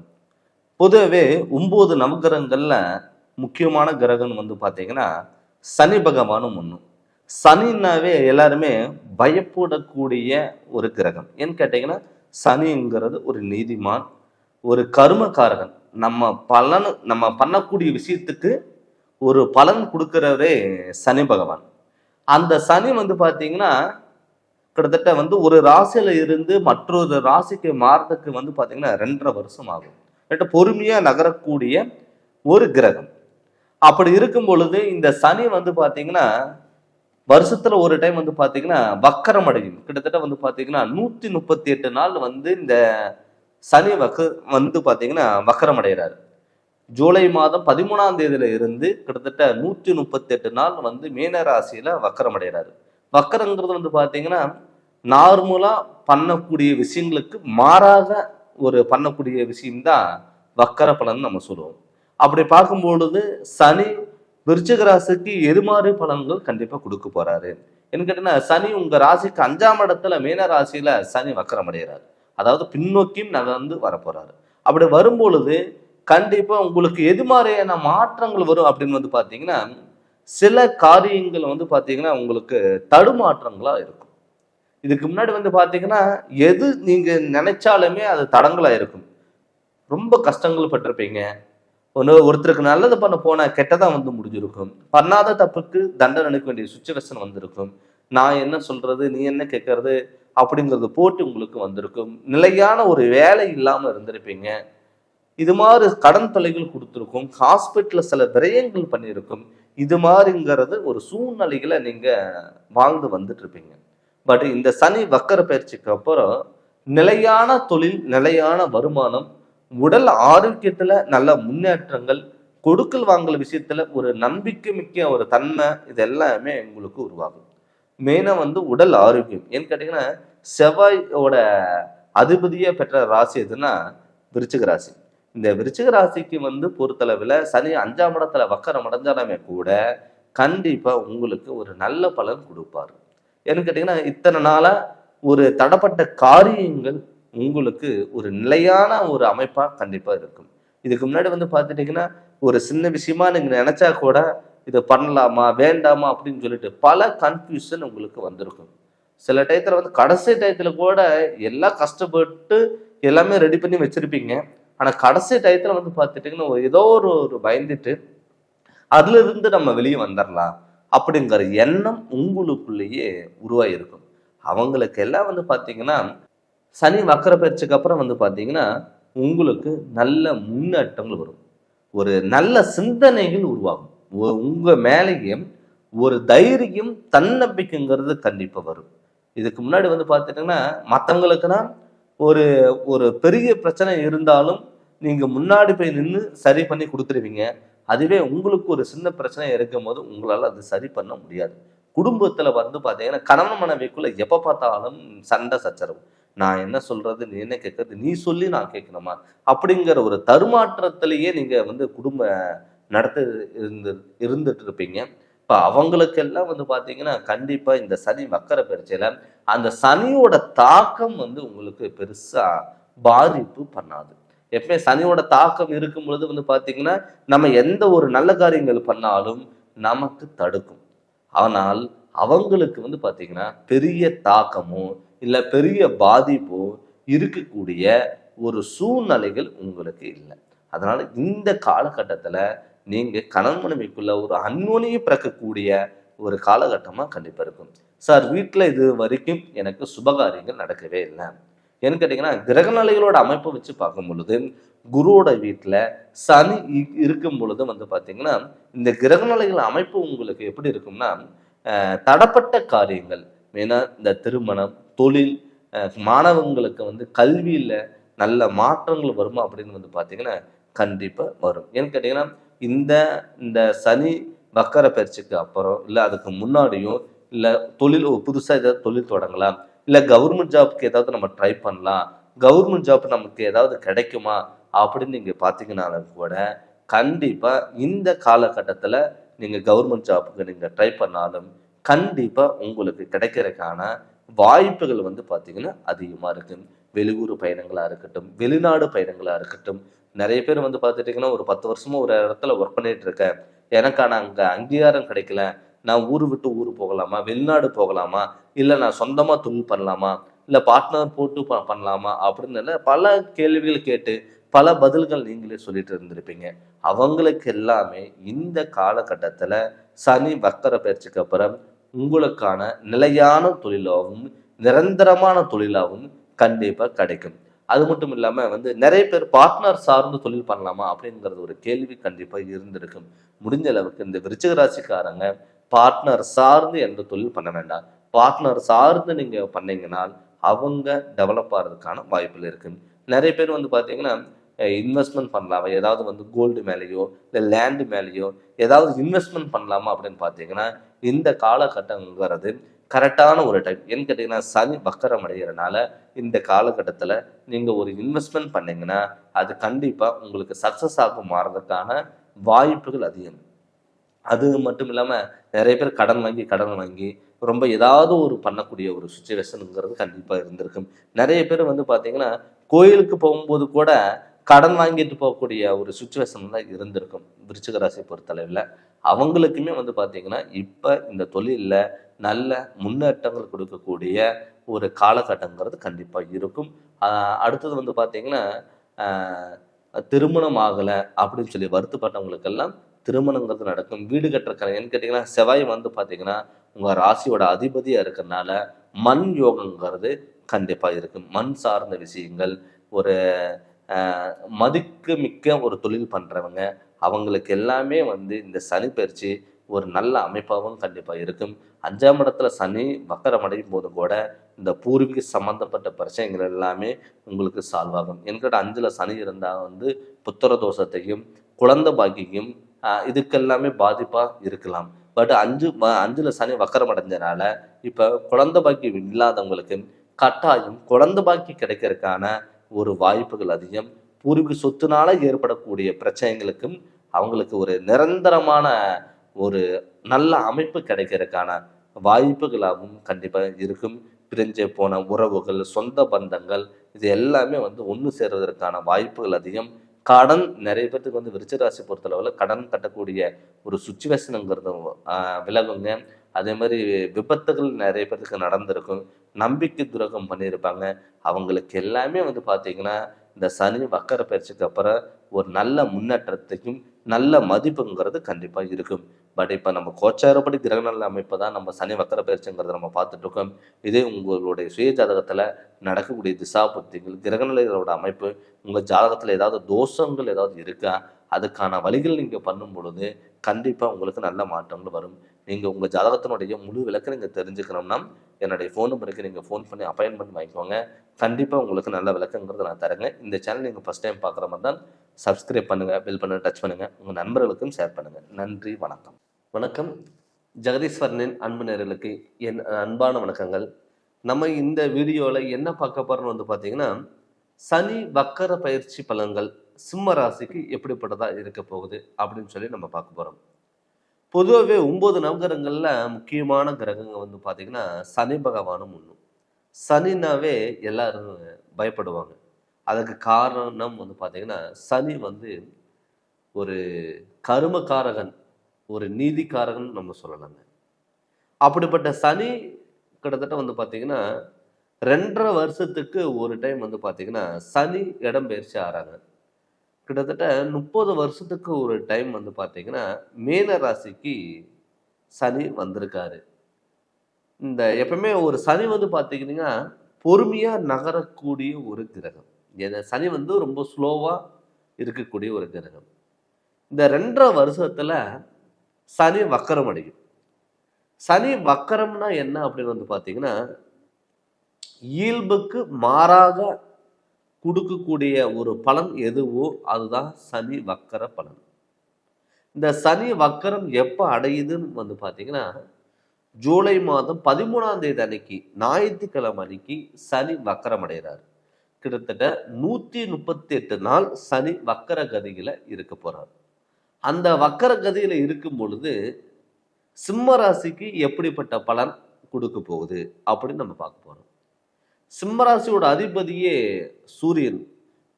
பொதுவாகவே 9 நவகிரகங்களில் முக்கியமான கிரகம் வந்து பார்த்தீங்கன்னா சனி பகவானும் ஒன்று. சனின்னாவே எல்லாருமே பயப்படக்கூடிய ஒரு கிரகம். ஏன்னு கேட்டிங்கன்னா சனிங்கிறது ஒரு நீதிமான், ஒரு கர்மகாரகன். நம்ம பண்ணக்கூடிய விஷயத்துக்கு ஒரு பலன் கொடுக்கிறவரே சனி பகவான். அந்த சனி வந்து பார்த்தீங்கன்னா கிட்டத்தட்ட வந்து ஒரு ராசியில இருந்து மற்றொரு ராசிக்கு மாறதுக்கு வந்து பார்த்தீங்கன்னா 2.5 வருஷம் ஆகும். பொறுமையாக நகரக்கூடிய ஒரு கிரகம். அப்படி இருக்கும் பொழுது இந்த சனி வந்து பார்த்தீங்கன்னா வருஷத்துல ஒரு டைம் வந்து பாத்தீங்கன்னா வக்கரம் அடையும். கிட்டத்தட்ட வந்து பாத்தீங்கன்னா 138 நாள் வந்து இந்த சனி வந்து பாத்தீங்கன்னா வக்கரம் அடைகிறாரு. ஜூலை மாதம் 13ஆம் தேதியில இருந்து கிட்டத்தட்ட 138 நாள் வந்து மீன ராசியில வக்கரம் அடைகிறாரு. வக்கரங்கிறது வந்து பாத்தீங்கன்னா நார்மலா பண்ணக்கூடிய விஷயங்களுக்கு மாறாக ஒரு பண்ணக்கூடிய விஷயம்தான் வக்கர பலன் நம்ம சொல்லுவோம். அப்படி பார்க்கும் பொழுது சனி விருச்சிக ராசிக்கு எதிர்மாறு பலன்கள் கண்டிப்பா கொடுக்க போறாரு. என்ன கேட்டீங்கன்னா சனி உங்க ராசிக்கு 5ஆம் இடத்துல மீன ராசியில சனி வக்கரம் அடைகிறாரு. அதாவது பின்னோக்கியும் நகர்ந்து வரப்போறாரு. அப்படி வரும்பொழுது கண்டிப்பா உங்களுக்கு எது மாதிரியான மாற்றங்கள் வரும் அப்படின்னு வந்து பாத்தீங்கன்னா சில காரியங்கள் வந்து பாத்தீங்கன்னா உங்களுக்கு தடுமாற்றங்களா இருக்கும். இதுக்கு முன்னாடி வந்து பாத்தீங்கன்னா எது நீங்க நினைச்சாலுமே அது தடங்களா இருக்கும். ரொம்ப கஷ்டங்கள் பட்டிருப்பீங்க. ஒருத்தருக்கு நல்லது பண்ண போனா கெட்டதா வந்து முடிஞ்சிருக்கும். பண்ணாத தப்புக்கு தண்டனை அளிக்க வேண்டிய சுச்சுவேஷன் வந்திருக்கும். நான் என்ன சொல்றது, நீ என்ன கேட்கறது அப்படிங்கிறது போட்டு உங்களுக்கு வந்திருக்கும். நிலையான ஒரு வேலை இல்லாம இருந்திருப்பீங்க. இது மாதிரி கடன் தொல்லைகள் கொடுத்துருக்கும். ஹாஸ்பிட்டல்ல சில விரயங்கள் பண்ணியிருக்கும். இது மாதிரிங்கிறது ஒரு சூழ்நிலைகளை நீங்க வாழ்ந்து வந்துட்டு இருப்பீங்க. பட் இந்த சனி வக்கர பயிற்சிக்கு அப்புறம் நிலையான தொழில், நிலையான வருமானம், உடல் ஆரோக்கியத்துல நல்ல முன்னேற்றங்கள், கொடுக்கல் வாங்கல் விஷயத்துல ஒரு நம்பிக்கை மிக்க ஒரு தன்மை, இது எல்லாமே உங்களுக்கு உருவாகும். மெயினா வந்து உடல் ஆரோக்கியம். ஏன்னு கேட்டீங்கன்னா செவ்வாயோட அதிபதியை பெற்ற ராசி எதுன்னா விருச்சிக ராசி. இந்த விருச்சிக ராசிக்கு வந்து பொறுத்தளவுல சனி 5ஆம் இடத்துல வக்கரம் அடைஞ்சாலுமே கூட கண்டிப்பா உங்களுக்கு ஒரு நல்ல பலன் கொடுப்பாரு. ஏன்னு கேட்டீங்கன்னா இத்தனை நாளா ஒரு தடப்பட்ட காரியங்கள் உங்களுக்கு ஒரு நிலையான ஒரு அமைப்பா கண்டிப்பா இருக்கும். இதுக்கு முன்னாடி வந்து பார்த்துட்டீங்கன்னா ஒரு சின்ன விஷயமா நீங்க நினைச்சா கூட இதை பண்ணலாமா வேண்டாமா அப்படின்னு சொல்லிட்டு பல கன்ஃபியூஷன் உங்களுக்கு வந்திருக்கும். சில டயத்துல வந்து கடைசி டயத்துல கூட எல்லாம் கஷ்டப்பட்டு எல்லாமே ரெடி பண்ணி வச்சிருப்பீங்க. ஆனா கடைசி டயத்துல வந்து பார்த்துட்டீங்கன்னா ஏதோ ஒரு பயந்துட்டு அதுல இருந்து நம்ம வெளியே வந்துடலாம் அப்படிங்கிற எண்ணம் உங்களுக்குள்ளேயே உருவாயிருக்கும். அவங்களுக்கு எல்லாம் வந்து பாத்தீங்கன்னா சனி வக்கர பயிற்சிக்கு அப்புறம் வந்து பாத்தீங்கன்னா உங்களுக்கு நல்ல முன்னேற்றங்கள் வரும். ஒரு நல்ல சிந்தனைகள் உருவாகும். உங்க மேலேயே ஒரு தைரியம் தன்னம்பிக்கைங்கிறது கண்டிப்பா வரும். இதுக்கு முன்னாடி வந்து பாத்துட்டீங்கன்னா மற்றவங்களுக்குன்னா ஒரு ஒரு பெரிய பிரச்சனை இருந்தாலும் நீங்க முன்னாடி போய் நின்று சரி பண்ணி கொடுத்துருவீங்க. அதுவே உங்களுக்கு ஒரு சின்ன பிரச்சனை இருக்கும் போது உங்களால அது சரி பண்ண முடியாது. குடும்பத்துல வந்து பாத்தீங்கன்னா கணவன் மனைவிக்குள்ள எப்ப பார்த்தாலும் சண்டை சச்சரவு. நான் என்ன சொல்றது, நீ என்ன கேட்கறது, நீ சொல்லி நான் கேட்கணுமா அப்படிங்கிற ஒரு தருமாற்றத்திலேயே நீங்க வந்து குடும்ப நடத்த இருந்துட்டு இருப்பீங்க. இப்ப அவங்களுக்கெல்லாம் வந்து பாத்தீங்கன்னா கண்டிப்பா இந்த சனி வக்கர பயிற்சியில அந்த சனியோட தாக்கம் வந்து உங்களுக்கு பெருசா பாதிப்பு பண்ணாது. எப்பவுமே சனியோட தாக்கம் இருக்கும் பொழுது வந்து பாத்தீங்கன்னா நம்ம எந்த ஒரு நல்ல காரியங்கள் பண்ணாலும் நமக்கு தடுக்கும். ஆனால் அவங்களுக்கு வந்து பாத்தீங்கன்னா பெரிய தாக்கமோ இல்ல பெரிய பாதிப்போ இருக்கக்கூடிய ஒரு சூழ்நிலைகள் உங்களுக்கு இல்லை. அதனால இந்த காலகட்டத்துல நீங்க கணவன் மனைவிக்குள்ள ஒரு அந்யோன்ய பிறக்கக்கூடிய ஒரு காலகட்டமா கண்டிப்பா இருக்கும். சார் வீட்டுல இது வரைக்கும் எனக்கு சுபகாரியங்கள் நடக்கவே இல்லை. ஏன்னு கேட்டீங்கன்னா கிரகநிலைகளோட அமைப்பை வச்சு பார்க்கும் பொழுது குருவோட வீட்டுல சனி இருக்கும் பொழுது வந்து பாத்தீங்கன்னா இந்த கிரகநிலைகள் அமைப்பு உங்களுக்கு எப்படி இருக்கும்னா தடப்பட்ட காரியங்கள் மெயினா இந்த திருமணம், தொழில், மாணவங்களுக்கு வந்து கல்வியில நல்ல மாற்றங்கள் வருமா அப்படின்னு வந்து பாத்தீங்கன்னா கண்டிப்பா வரும். ஏன்னு கேட்டீங்கன்னா இந்த இந்த சனி வக்கர பயிற்சிக்கு அப்புறம் இல்ல அதுக்கு முன்னாடியும் இல்ல தொழில் புதுசா ஏதாவது தொழில் தொடங்கலாம், இல்ல கவர்மெண்ட் ஜாப்க்கு ஏதாவது நம்ம ட்ரை பண்ணலாம், கவர்மெண்ட் ஜாப் நமக்கு ஏதாவது கிடைக்குமா அப்படின்னு நீங்க பாத்தீங்கன்னாலும் கூட கண்டிப்பா இந்த காலகட்டத்துல நீங்க கவர்மெண்ட் ஜாப்புக்கு நீங்க ட்ரை பண்ணாலும் கண்டிப்பா உங்களுக்கு கிடைக்கிறதுக்கான வாய்ப்புகள் வந்து பாத்தீங்கன்னா அதிகமா இருக்கு. வெளியூர் பயணங்களா இருக்கட்டும், வெளிநாடு பயணங்களா இருக்கட்டும். நிறைய பேர் வந்து பார்த்துட்டீங்கன்னா ஒரு 10 வருஷமா ஒரு இடத்துல ஒர்க் பண்ணிட்டு இருக்கேன், எனக்கான அங்க அங்கீகாரம் கிடைக்கல, நான் ஊரு விட்டு ஊர் போகலாமா, வெளிநாடு போகலாமா, இல்ல நான் சொந்தமா தொழில் பண்ணலாமா, இல்ல பார்ட்னர் போட்டு பண்ணலாமா அப்படின்னு பல கேள்விகள் கேட்டு பல பதில்கள் நீங்களே சொல்லிட்டு இருந்திருப்பீங்க. அவங்களுக்கு எல்லாமே இந்த காலகட்டத்துல சனி வக்கர பயிற்சிக்கு அப்புறம் உங்களுக்கான நிலையான தொழிலாகவும் நிரந்தரமான தொழிலாகவும் கண்டிப்பா கிடைக்கும். அது மட்டும் இல்லாம வந்து நிறைய பேர் பார்ட்னர் சார்ந்து தொழில் பண்ணலாமா அப்படிங்கிறது ஒரு கேள்வி கண்டிப்பா இருந்திருக்கும். முடிஞ்ச அளவுக்கு இந்த விருச்சிக ராசிக்காரங்க பார்ட்னர் சார்ந்து எந்த தொழில் பண்ண வேண்டாம். பார்ட்னர் சார்ந்து நீங்கள் பண்ணீங்கன்னா அவங்க டெவலப் ஆகிறதுக்கான வாய்ப்புகள் இருக்குது. நிறைய பேர் வந்து பார்த்தீங்கன்னா இன்வெஸ்ட்மெண்ட் பண்ணலாமா, ஏதாவது வந்து கோல்டு மேலேயோ இல்லை லேண்டு மேலேயோ ஏதாவது இன்வெஸ்ட்மெண்ட் பண்ணலாமா அப்படின்னு பார்த்தீங்கன்னா இந்த காலகட்டங்கிறது கரெக்டான ஒரு டைம். ஏன்னு கேட்டிங்கன்னா சனி வக்கரம் அடைகிறனால இந்த காலகட்டத்தில் நீங்கள் ஒரு இன்வெஸ்ட்மெண்ட் பண்ணிங்கன்னா அது கண்டிப்பாக உங்களுக்கு சக்ஸஸ் ஆக மாறதுக்கான வாய்ப்புகள் அதிகம். அது மட்டும் இல்லாமல் நிறைய பேர் கடன் வாங்கி ரொம்ப ஏதாவது ஒரு பண்ணக்கூடிய ஒரு சுச்சுவேஷனுங்கிறது கண்டிப்பாக இருந்திருக்கும். நிறைய பேர் வந்து பார்த்தீங்கன்னா கோயிலுக்கு போகும்போது கூட கடன் வாங்கிட்டு போகக்கூடிய ஒரு சுச்சுவேஷன் தான் இருந்திருக்கும். விருச்சிக ராசி பொறுத்தளவில் அவங்களுக்குமே வந்து பார்த்தீங்கன்னா இப்போ இந்த தொழிலில் நல்ல முன்னேற்றங்கள் கொடுக்கக்கூடிய ஒரு காலகட்டங்கிறது கண்டிப்பாக இருக்கும். அடுத்தது வந்து பார்த்தீங்கன்னா திருமணம் ஆகலை அப்படின்னு சொல்லி வருத்தப்பட்டவங்களுக்கெல்லாம் திருமணங்கிறது நடக்கும். வீடு கட்டுறக்கான ஏன்னு கேட்டிங்கன்னா செவ்வாய் வந்து பார்த்தீங்கன்னா உங்கள் ராசியோட அதிபதியாக இருக்கிறதுனால மண் யோகங்கிறது கண்டிப்பாக இருக்கும். மண் சார்ந்த விஷயங்கள் ஒரு மதிக்கு மிக்க ஒரு தொழில் பண்ணுறவங்க அவங்களுக்கு எல்லாமே வந்து இந்த சனி பயிற்சி ஒரு நல்ல அமைப்பாகவும் கண்டிப்பாக இருக்கும். 5ஆம் இடத்துல சனி வக்கரம் அடையும் போது கூட இந்த பூர்வீக சம்மந்தப்பட்ட பிரச்சனைகள் எல்லாமே உங்களுக்கு சால்வ் ஆகும். என்கிட்ட 5ல் சனி இருந்தால் வந்து புத்திர தோஷத்தையும் குழந்தை பாக்கியும் இதுக்கெல்லாமே பாதிப்பாக இருக்கலாம். பட் 5ல் சனி வக்கரம் அடைஞ்சனால இப்போ குழந்தை பாக்கியம் இல்லாதவங்களுக்கு கட்டாயம் குழந்தை பாக்கி கிடைக்கிறதுக்கான ஒரு வாய்ப்புகள் அதிகம். பூர்வீக சொத்துனால ஏற்படக்கூடிய பிரச்சனைகளுக்கும் அவங்களுக்கு ஒரு நிரந்தரமான ஒரு நல்ல அமைப்பு கிடைக்கிறதுக்கான வாய்ப்புகளாகவும் கண்டிப்பாக இருக்கும். பிரிஞ்சு போன உறவுகள், சொந்த பந்தங்கள் இது எல்லாமே வந்து ஒன்று சேர்வதற்கான வாய்ப்புகள் அதிகம். கடன் நிறைய பேர்த்துக்கு வந்து விருச்சிக பொறுத்தளவில் கடன் கட்டக்கூடிய ஒரு சுச்சுவேஷனுங்கிறது விலகுங்க. அதே மாதிரி விபத்துகள் நிறைய பேருக்கு நடந்திருக்கும். நம்பிக்கை துரோகம் பண்ணியிருப்பாங்க. அவங்களுக்கு எல்லாமே வந்து பார்த்தீங்கன்னா இந்த சனி வக்கர பயிற்சிக்கு அப்புறம் ஒரு நல்ல முன்னேற்றத்தையும் நல்ல மதிப்புங்கிறது கண்டிப்பாக இருக்கும். பட் இப்போ நம்ம கோச்சாரப்படி கிரகநல அமைப்பு தான் நம்ம சனி வக்கர பயிற்சிங்கிறத நம்ம பார்த்துட்டு இருக்கோம். இதே உங்களுடைய சுய ஜாதகத்தில் நடக்கக்கூடிய திசா புத்திகள் கிரகநிலைகளோட அமைப்பு உங்கள் ஜாதகத்தில் ஏதாவது தோஷங்கள் ஏதாவது இருக்கா அதுக்கான வழிகள் நீங்கள் பண்ணும் பொழுது கண்டிப்பாக உங்களுக்கு நல்ல மாற்றங்கள் வரும். நீங்கள் உங்கள் ஜாதகத்தினுடைய முழு விளக்கம் நீங்கள் தெரிஞ்சுக்கணும்னா என்னுடைய ஃபோன் நம்பருக்கு நீங்கள் ஃபோன் பண்ணி அப்பாயின்மெண்ட் வாங்கிக்கோங்க. கண்டிப்பாக உங்களுக்கு நல்ல விளக்கங்கிறத நான் தரேங்க. இந்த சேனல் நீங்கள் ஃபஸ்ட் டைம் பார்க்குற மாதிரி தான் சப்ஸ்கிரைப் பண்ணுங்கள், பெல் பண்ண டச் பண்ணுங்கள், உங்கள் நண்பர்களுக்கும் ஷேர் பண்ணுங்கள். நன்றி, வணக்கம். வணக்கம். ஜெகதீஸ்வரனின் அன்பு நேயர்களுக்கு என் அன்பான வணக்கங்கள். நம்ம இந்த வீடியோவில் என்ன பார்க்க போகிறோம்னு வந்து பார்த்தீங்கன்னா சனி வக்கர பயிற்சி பலன்கள் சிம்ம ராசிக்கு எப்படிப்பட்டதாக இருக்க போகுது அப்படின்னு சொல்லி நம்ம பார்க்க போகிறோம். பொதுவாகவே 9 நவகிரகங்களில் முக்கியமான கிரகங்கள் வந்து பார்த்திங்கன்னா சனி பகவானும் ஒன்று. சனினாவே எல்லாரும் பயப்படுவாங்க. அதுக்கு காரணம் வந்து பார்த்திங்கன்னா சனி வந்து ஒரு கருமக்காரகன், ஒரு நீதிக்காரகன் நம்ம சொல்லலாங்க. அப்படிப்பட்ட சனி கிட்டத்தட்ட வந்து பார்த்திங்கன்னா 2.5 வருஷத்துக்கு ஒரு டைம் வந்து பார்த்திங்கன்னா சனி இடம் பயிற்சி ஆகிறாங்க. கிட்டத்தட்ட 30 வருஷத்துக்கு ஒரு டைம் வந்து பார்த்தீங்கன்னா மீன ராசிக்கு சனி வந்திருக்காரு. இந்த எப்பவுமே ஒரு சனி வந்து பார்த்தீங்கன்னா பொறுமையாக நகரக்கூடிய ஒரு கிரகம். சனி வந்து ரொம்ப ஸ்லோவாக இருக்கக்கூடிய ஒரு கிரகம். இந்த 2.5 வருஷத்தில் சனி வக்கரம் அடையும். சனி வக்கரம்னா என்ன அப்படின்னு வந்து பார்த்தீங்கன்னா இயல்புக்கு மாறாக கொடுக்கக்கூடிய ஒரு பலன் எதுவோ அதுதான் சனி வக்கர பலன். இந்த சனி வக்கரம் எப்போ அடையுதுன்னு வந்து பார்த்தீங்கன்னா ஜூலை மாதம் 13ஆம் தேதி அன்னைக்கு ஞாயிற்றுக்கிழமை அன்னைக்கு சனி வக்கரம் அடைகிறார். கிட்டத்தட்ட 138 நாள் சனி வக்கர கதியில் இருக்க போறார். அந்த வக்கர கதியில் இருக்கும் பொழுது சிம்ம ராசிக்கு எப்படிப்பட்ட பலன் கொடுக்க போகுது அப்படின்னு நம்ம பார்க்க போறோம். சிம்மராசியோட அதிபதியே சூரியன்.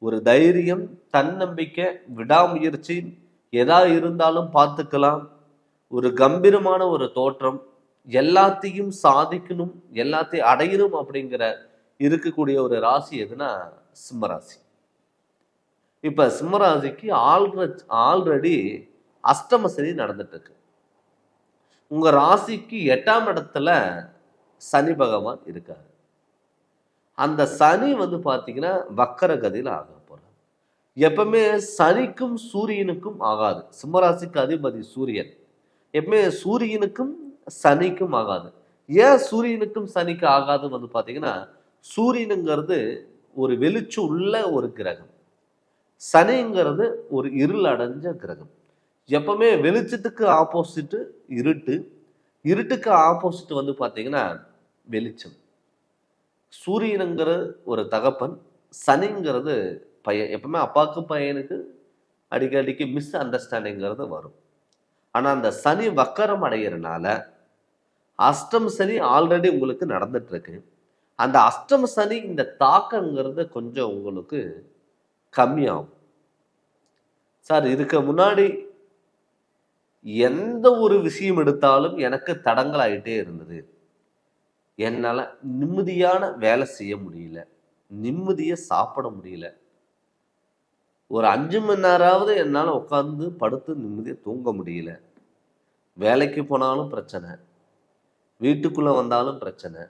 ஒரு தைரியம், தன்னம்பிக்கை, விடாமுயற்சி, எதா இருந்தாலும் பார்த்துக்கலாம், ஒரு கம்பீரமான ஒரு தோற்றம், எல்லாத்தையும் சாதிக்கணும், எல்லாத்தையும் அடையணும் அப்படிங்கிற இருக்கக்கூடிய ஒரு ராசி எதுனா சிம்மராசி. இப்ப சிம்மராசிக்கு ஆல்ரெடி அஷ்டம சனி நடந்துட்டு இருக்கு. உங்க ராசிக்கு 8ஆம் இடத்துல சனி பகவான் இருக்காரு. அந்த சனி வந்து பார்த்தீங்கன்னா வக்கர கதியில் ஆக போறார். எப்பவுமே சனிக்கும் சூரியனுக்கும் ஆகாது. சிம்மராசிக்கு அதிபதி சூரியன். எப்பவுமே சூரியனுக்கும் சனிக்கும் ஆகாது. ஏன் சூரியனுக்கும் சனிக்கு ஆகாதுன்னு வந்து பார்த்தீங்கன்னா, சூரியனுங்கிறது ஒரு வெளிச்சம் உள்ள ஒரு கிரகம். சனிங்கிறது ஒரு இருள் அடைஞ்ச கிரகம். எப்பவுமே வெளிச்சத்துக்கு ஆப்போசிட் இருட்டு, இருட்டுக்கு ஆப்போசிட் வந்து பார்த்தீங்கன்னா வெளிச்சம். சூரியனுங்கிற ஒரு தகப்பன், சனிங்கிறது பையன். எப்பவுமே அப்பாவுக்கு பையனுக்கு அடிக்கடிக்கு மிஸ் அண்டர்ஸ்டாண்டிங்கிறது வரும். ஆனால் அந்த சனி வக்கரம் அடைகிறனால அஷ்டம சனி ஆல்ரெடி உங்களுக்கு நடந்துட்டு இருக்கு. அந்த அஷ்டம சனி இந்த தாக்கங்கிறது கொஞ்சம் உங்களுக்கு கம்மியாகும். சார் இதுக்கு முன்னாடி எந்த ஒரு விஷயம் எடுத்தாலும் எனக்கு தடங்கள் ஆகிட்டே இருந்தது. என்னால் நிம்மதியான வேலை செய்ய முடியல, நிம்மதியாக சாப்பிட முடியல. ஒரு 5 மணி நேரமாவது என்னால் உட்காந்து படுத்து நிம்மதியாக தூங்க முடியல. வேலைக்கு போனாலும் பிரச்சனை, வீட்டுக்குள்ளே வந்தாலும் பிரச்சனை,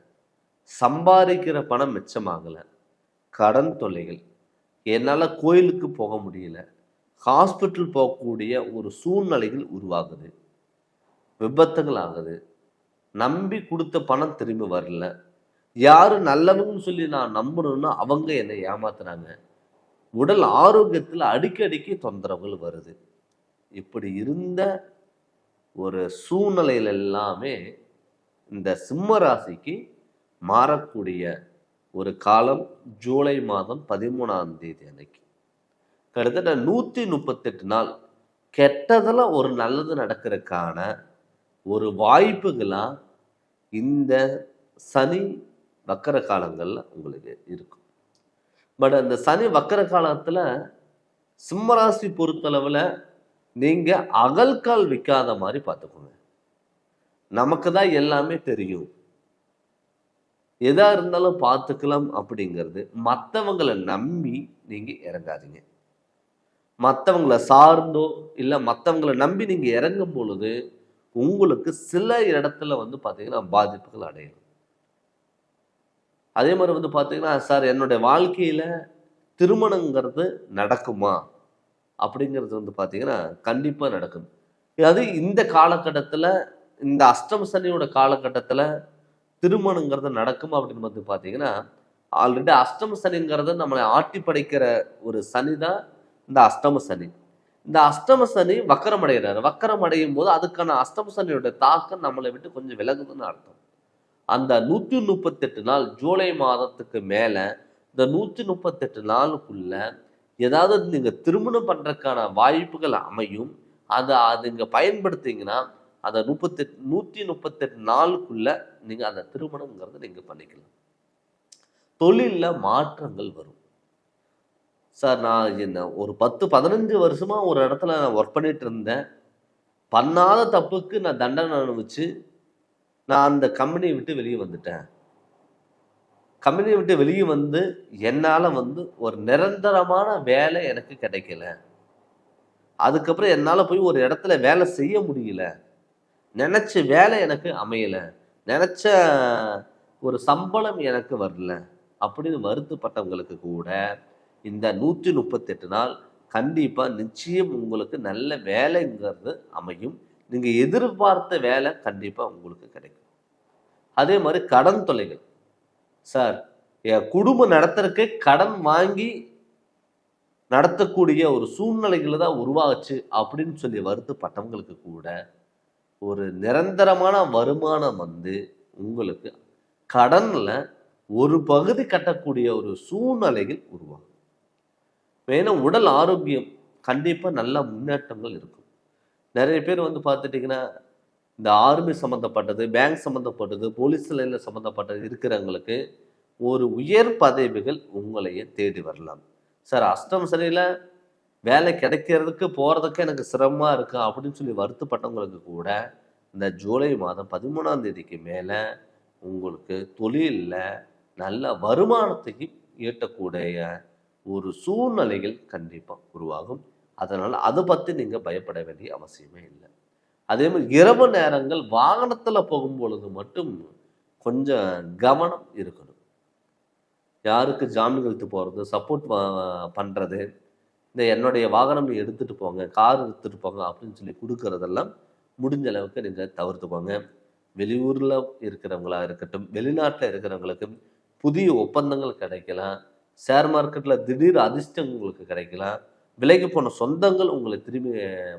சம்பாதிக்கிற பணம் மிச்சமாகலை, கடன் தொல்லைகள், என்னால் கோயிலுக்கு போக முடியல, ஹாஸ்பிட்டல் போகக்கூடிய ஒரு சூழ்நிலைகள் உருவாகுது, விபத்துகள் ஆகுது, நம்பி கொடுத்த பணம் திரும்பி வரல, யாரு நல்லவங்கன்னு சொல்லி நான் நம்பணும்னா அவங்க என்னை ஏமாத்துறாங்க, உடல் ஆரோக்கியத்தில் அடிக்கடிக்கு தொந்தரவுகள் வருது. இப்படி இருந்த ஒரு சூழ்நிலையில் எல்லாமே இந்த சிம்ம ராசிக்கு மாறக்கூடிய ஒரு காலம் ஜூலை மாதம் 13ஆம் தேதி அன்னைக்கு. கிட்டத்தட்ட 138 நாள் கெட்டதில் ஒரு நல்லது நடக்கிறதுக்கான ஒரு வாய்ப்புகளா இந்த சனி வக்கர காலங்களில் உங்களுக்கு இருக்கும். பட் அந்த சனி வக்கர காலத்தில் சிம்மராசி பொறுத்தளவில் நீங்கள் அகல்கால் விற்காத மாதிரி பார்த்துக்கோங்க. நமக்கு தான் எல்லாமே தெரியும், எதா இருந்தாலும் பார்த்துக்கலாம் அப்படிங்கிறது. மற்றவங்களை நம்பி நீங்கள் இறங்காதீங்க. மற்றவங்களை சார்ந்தோ இல்லை மற்றவங்களை நம்பி நீங்கள் இறங்கும் பொழுது உங்களுக்கு சில இடத்துல வந்து பார்த்தீங்கன்னா பாதிப்புகள் அடையும். அதே மாதிரி வந்து பார்த்தீங்கன்னா, சார் என்னுடைய வாழ்க்கையில் திருமணங்கிறது நடக்குமா அப்படிங்கிறது வந்து பார்த்தீங்கன்னா கண்டிப்பாக நடக்கும். அது இந்த காலகட்டத்தில், இந்த அஷ்டம சனியோட காலகட்டத்தில் திருமணங்கிறது நடக்குமா அப்படின்னு வந்து பார்த்தீங்கன்னா, ஆல்ரெடி அஷ்டம சனிங்கிறது நம்மளை ஆட்டி படைக்கிற ஒரு சனி தான் இந்த அஷ்டம சனி. இந்த அஷ்டம சனி வக்கரம் அடைகிறாரு. வக்கரம் அடையும் போது அதுக்கான அஷ்டம சனியோட தாக்கம் நம்மளை விட்டு கொஞ்சம் விலகுதுன்னு அர்த்தம். அந்த 138 நாள் ஜூலை மாதத்துக்கு மேலே இந்த 138 நாளுக்குள்ள ஏதாவது நீங்கள் திருமணம் பண்ணுறதுக்கான வாய்ப்புகள் அமையும். அதை நீங்கள் பயன்படுத்திங்கன்னா அந்த 138 நாளுக்குள்ள நீங்கள் அந்த திருமணங்கிறத நீங்கள் பண்ணிக்கலாம். தொழிலில் மாற்றங்கள் வரும். சார் நான் என்ன ஒரு 10-15 வருஷமாக ஒரு இடத்துல நான் ஒர்க் பண்ணிட்டு இருந்தேன், பண்ணாத தப்புக்கு நான் தண்டனை அனுபவிச்சு நான் அந்த கம்பெனியை விட்டு வெளியே வந்துட்டேன். கம்பெனியை விட்டு வெளியே வந்து என்னால் வந்து ஒரு நிரந்தரமான வேலை எனக்கு கிடைக்கல, அதுக்கப்புறம் என்னால் போய் ஒரு இடத்துல வேலை செய்ய முடியல, நினச்ச வேலை எனக்கு அமையலை, நினச்ச ஒரு சம்பளம் எனக்கு வரல அப்படின்னு வருத்தப்பட்டவங்களுக்கு கூட இந்த 138 நாள் கண்டிப்பாக நிச்சயம் உங்களுக்கு நல்ல வேலைங்கிறது அமையும். நீங்கள் எதிர்பார்த்த வேலை கண்டிப்பாக உங்களுக்கு கிடைக்கும். அதே மாதிரி கடன் தொல்லைகள், சார் என் குடும்பம் நடத்துறதுக்கு கடன் வாங்கி நடத்தக்கூடிய ஒரு சூழ்நிலைகள் தான் உருவாச்சு அப்படின்னு சொல்லி வருத்தப்பட்டவங்களுக்கு கூட ஒரு நிரந்தரமான வருமானம் வந்து உங்களுக்கு கடனில் ஒரு பகுதி கட்டக்கூடிய ஒரு சூழ்நிலைகள் உருவாகும். வேணும் உடல் ஆரோக்கியம் கண்டிப்பாக நல்ல முன்னேற்றங்கள் இருக்கும். நிறைய பேர் வந்து பார்த்துட்டிங்கன்னா இந்த ஆர்மி சம்மந்தப்பட்டது, பேங்க் சம்மந்தப்பட்டது, போலீஸ் நிலையில் சம்மந்தப்பட்டது இருக்கிறவங்களுக்கு ஒரு உயர் பதவிகள் உங்களையே தேடி வரலாம். சார் அஷ்டம சனியில் வேலை கிடைக்கிறதுக்கு போகிறதுக்கு எனக்கு சிரமமாக இருக்கு அப்படின்னு சொல்லி வருத்தப்பட்டவங்களுக்கு கூட இந்த ஜூலை மாதம் 13ஆம் தேதிக்கு மேலே உங்களுக்கு தொழிலில் நல்ல வருமானத்தையும் ஈட்டக்கூடிய ஒரு சூழ்நிலைகள் கண்டிப்பாக உருவாகும். அதனால் அதை பற்றி நீங்கள் பயப்பட வேண்டிய அவசியமே இல்லை. அதே மாதிரி இரவு நேரங்கள் வாகனத்தில் போகும்பொழுது மட்டும் கொஞ்சம் கவனம் இருக்கணும். யாருக்கு ஜாமீன் எடுத்து போகிறது, சப்போர்ட் பண்ணுறது, இந்த என்னுடைய வாகனம் எடுத்துகிட்டு போங்க, கார் எடுத்துகிட்டு போங்க அப்படின்னு சொல்லி கொடுக்கறதெல்லாம் முடிஞ்ச அளவுக்கு நீங்கள் தவிர்த்துக்கோங்க. வெளியூரில் இருக்கிறவங்களா இருக்கட்டும், வெளிநாட்டில் இருக்கிறவங்களுக்கு புதிய ஒப்பந்தங்கள் கிடைக்கலாம். ஷேர் மார்க்கெட்டில் திடீர் அதிர்ஷ்டம் உங்களுக்கு கிடைக்கலாம். விலைக்கு போன சொந்தங்கள் உங்களுக்கு திரும்பி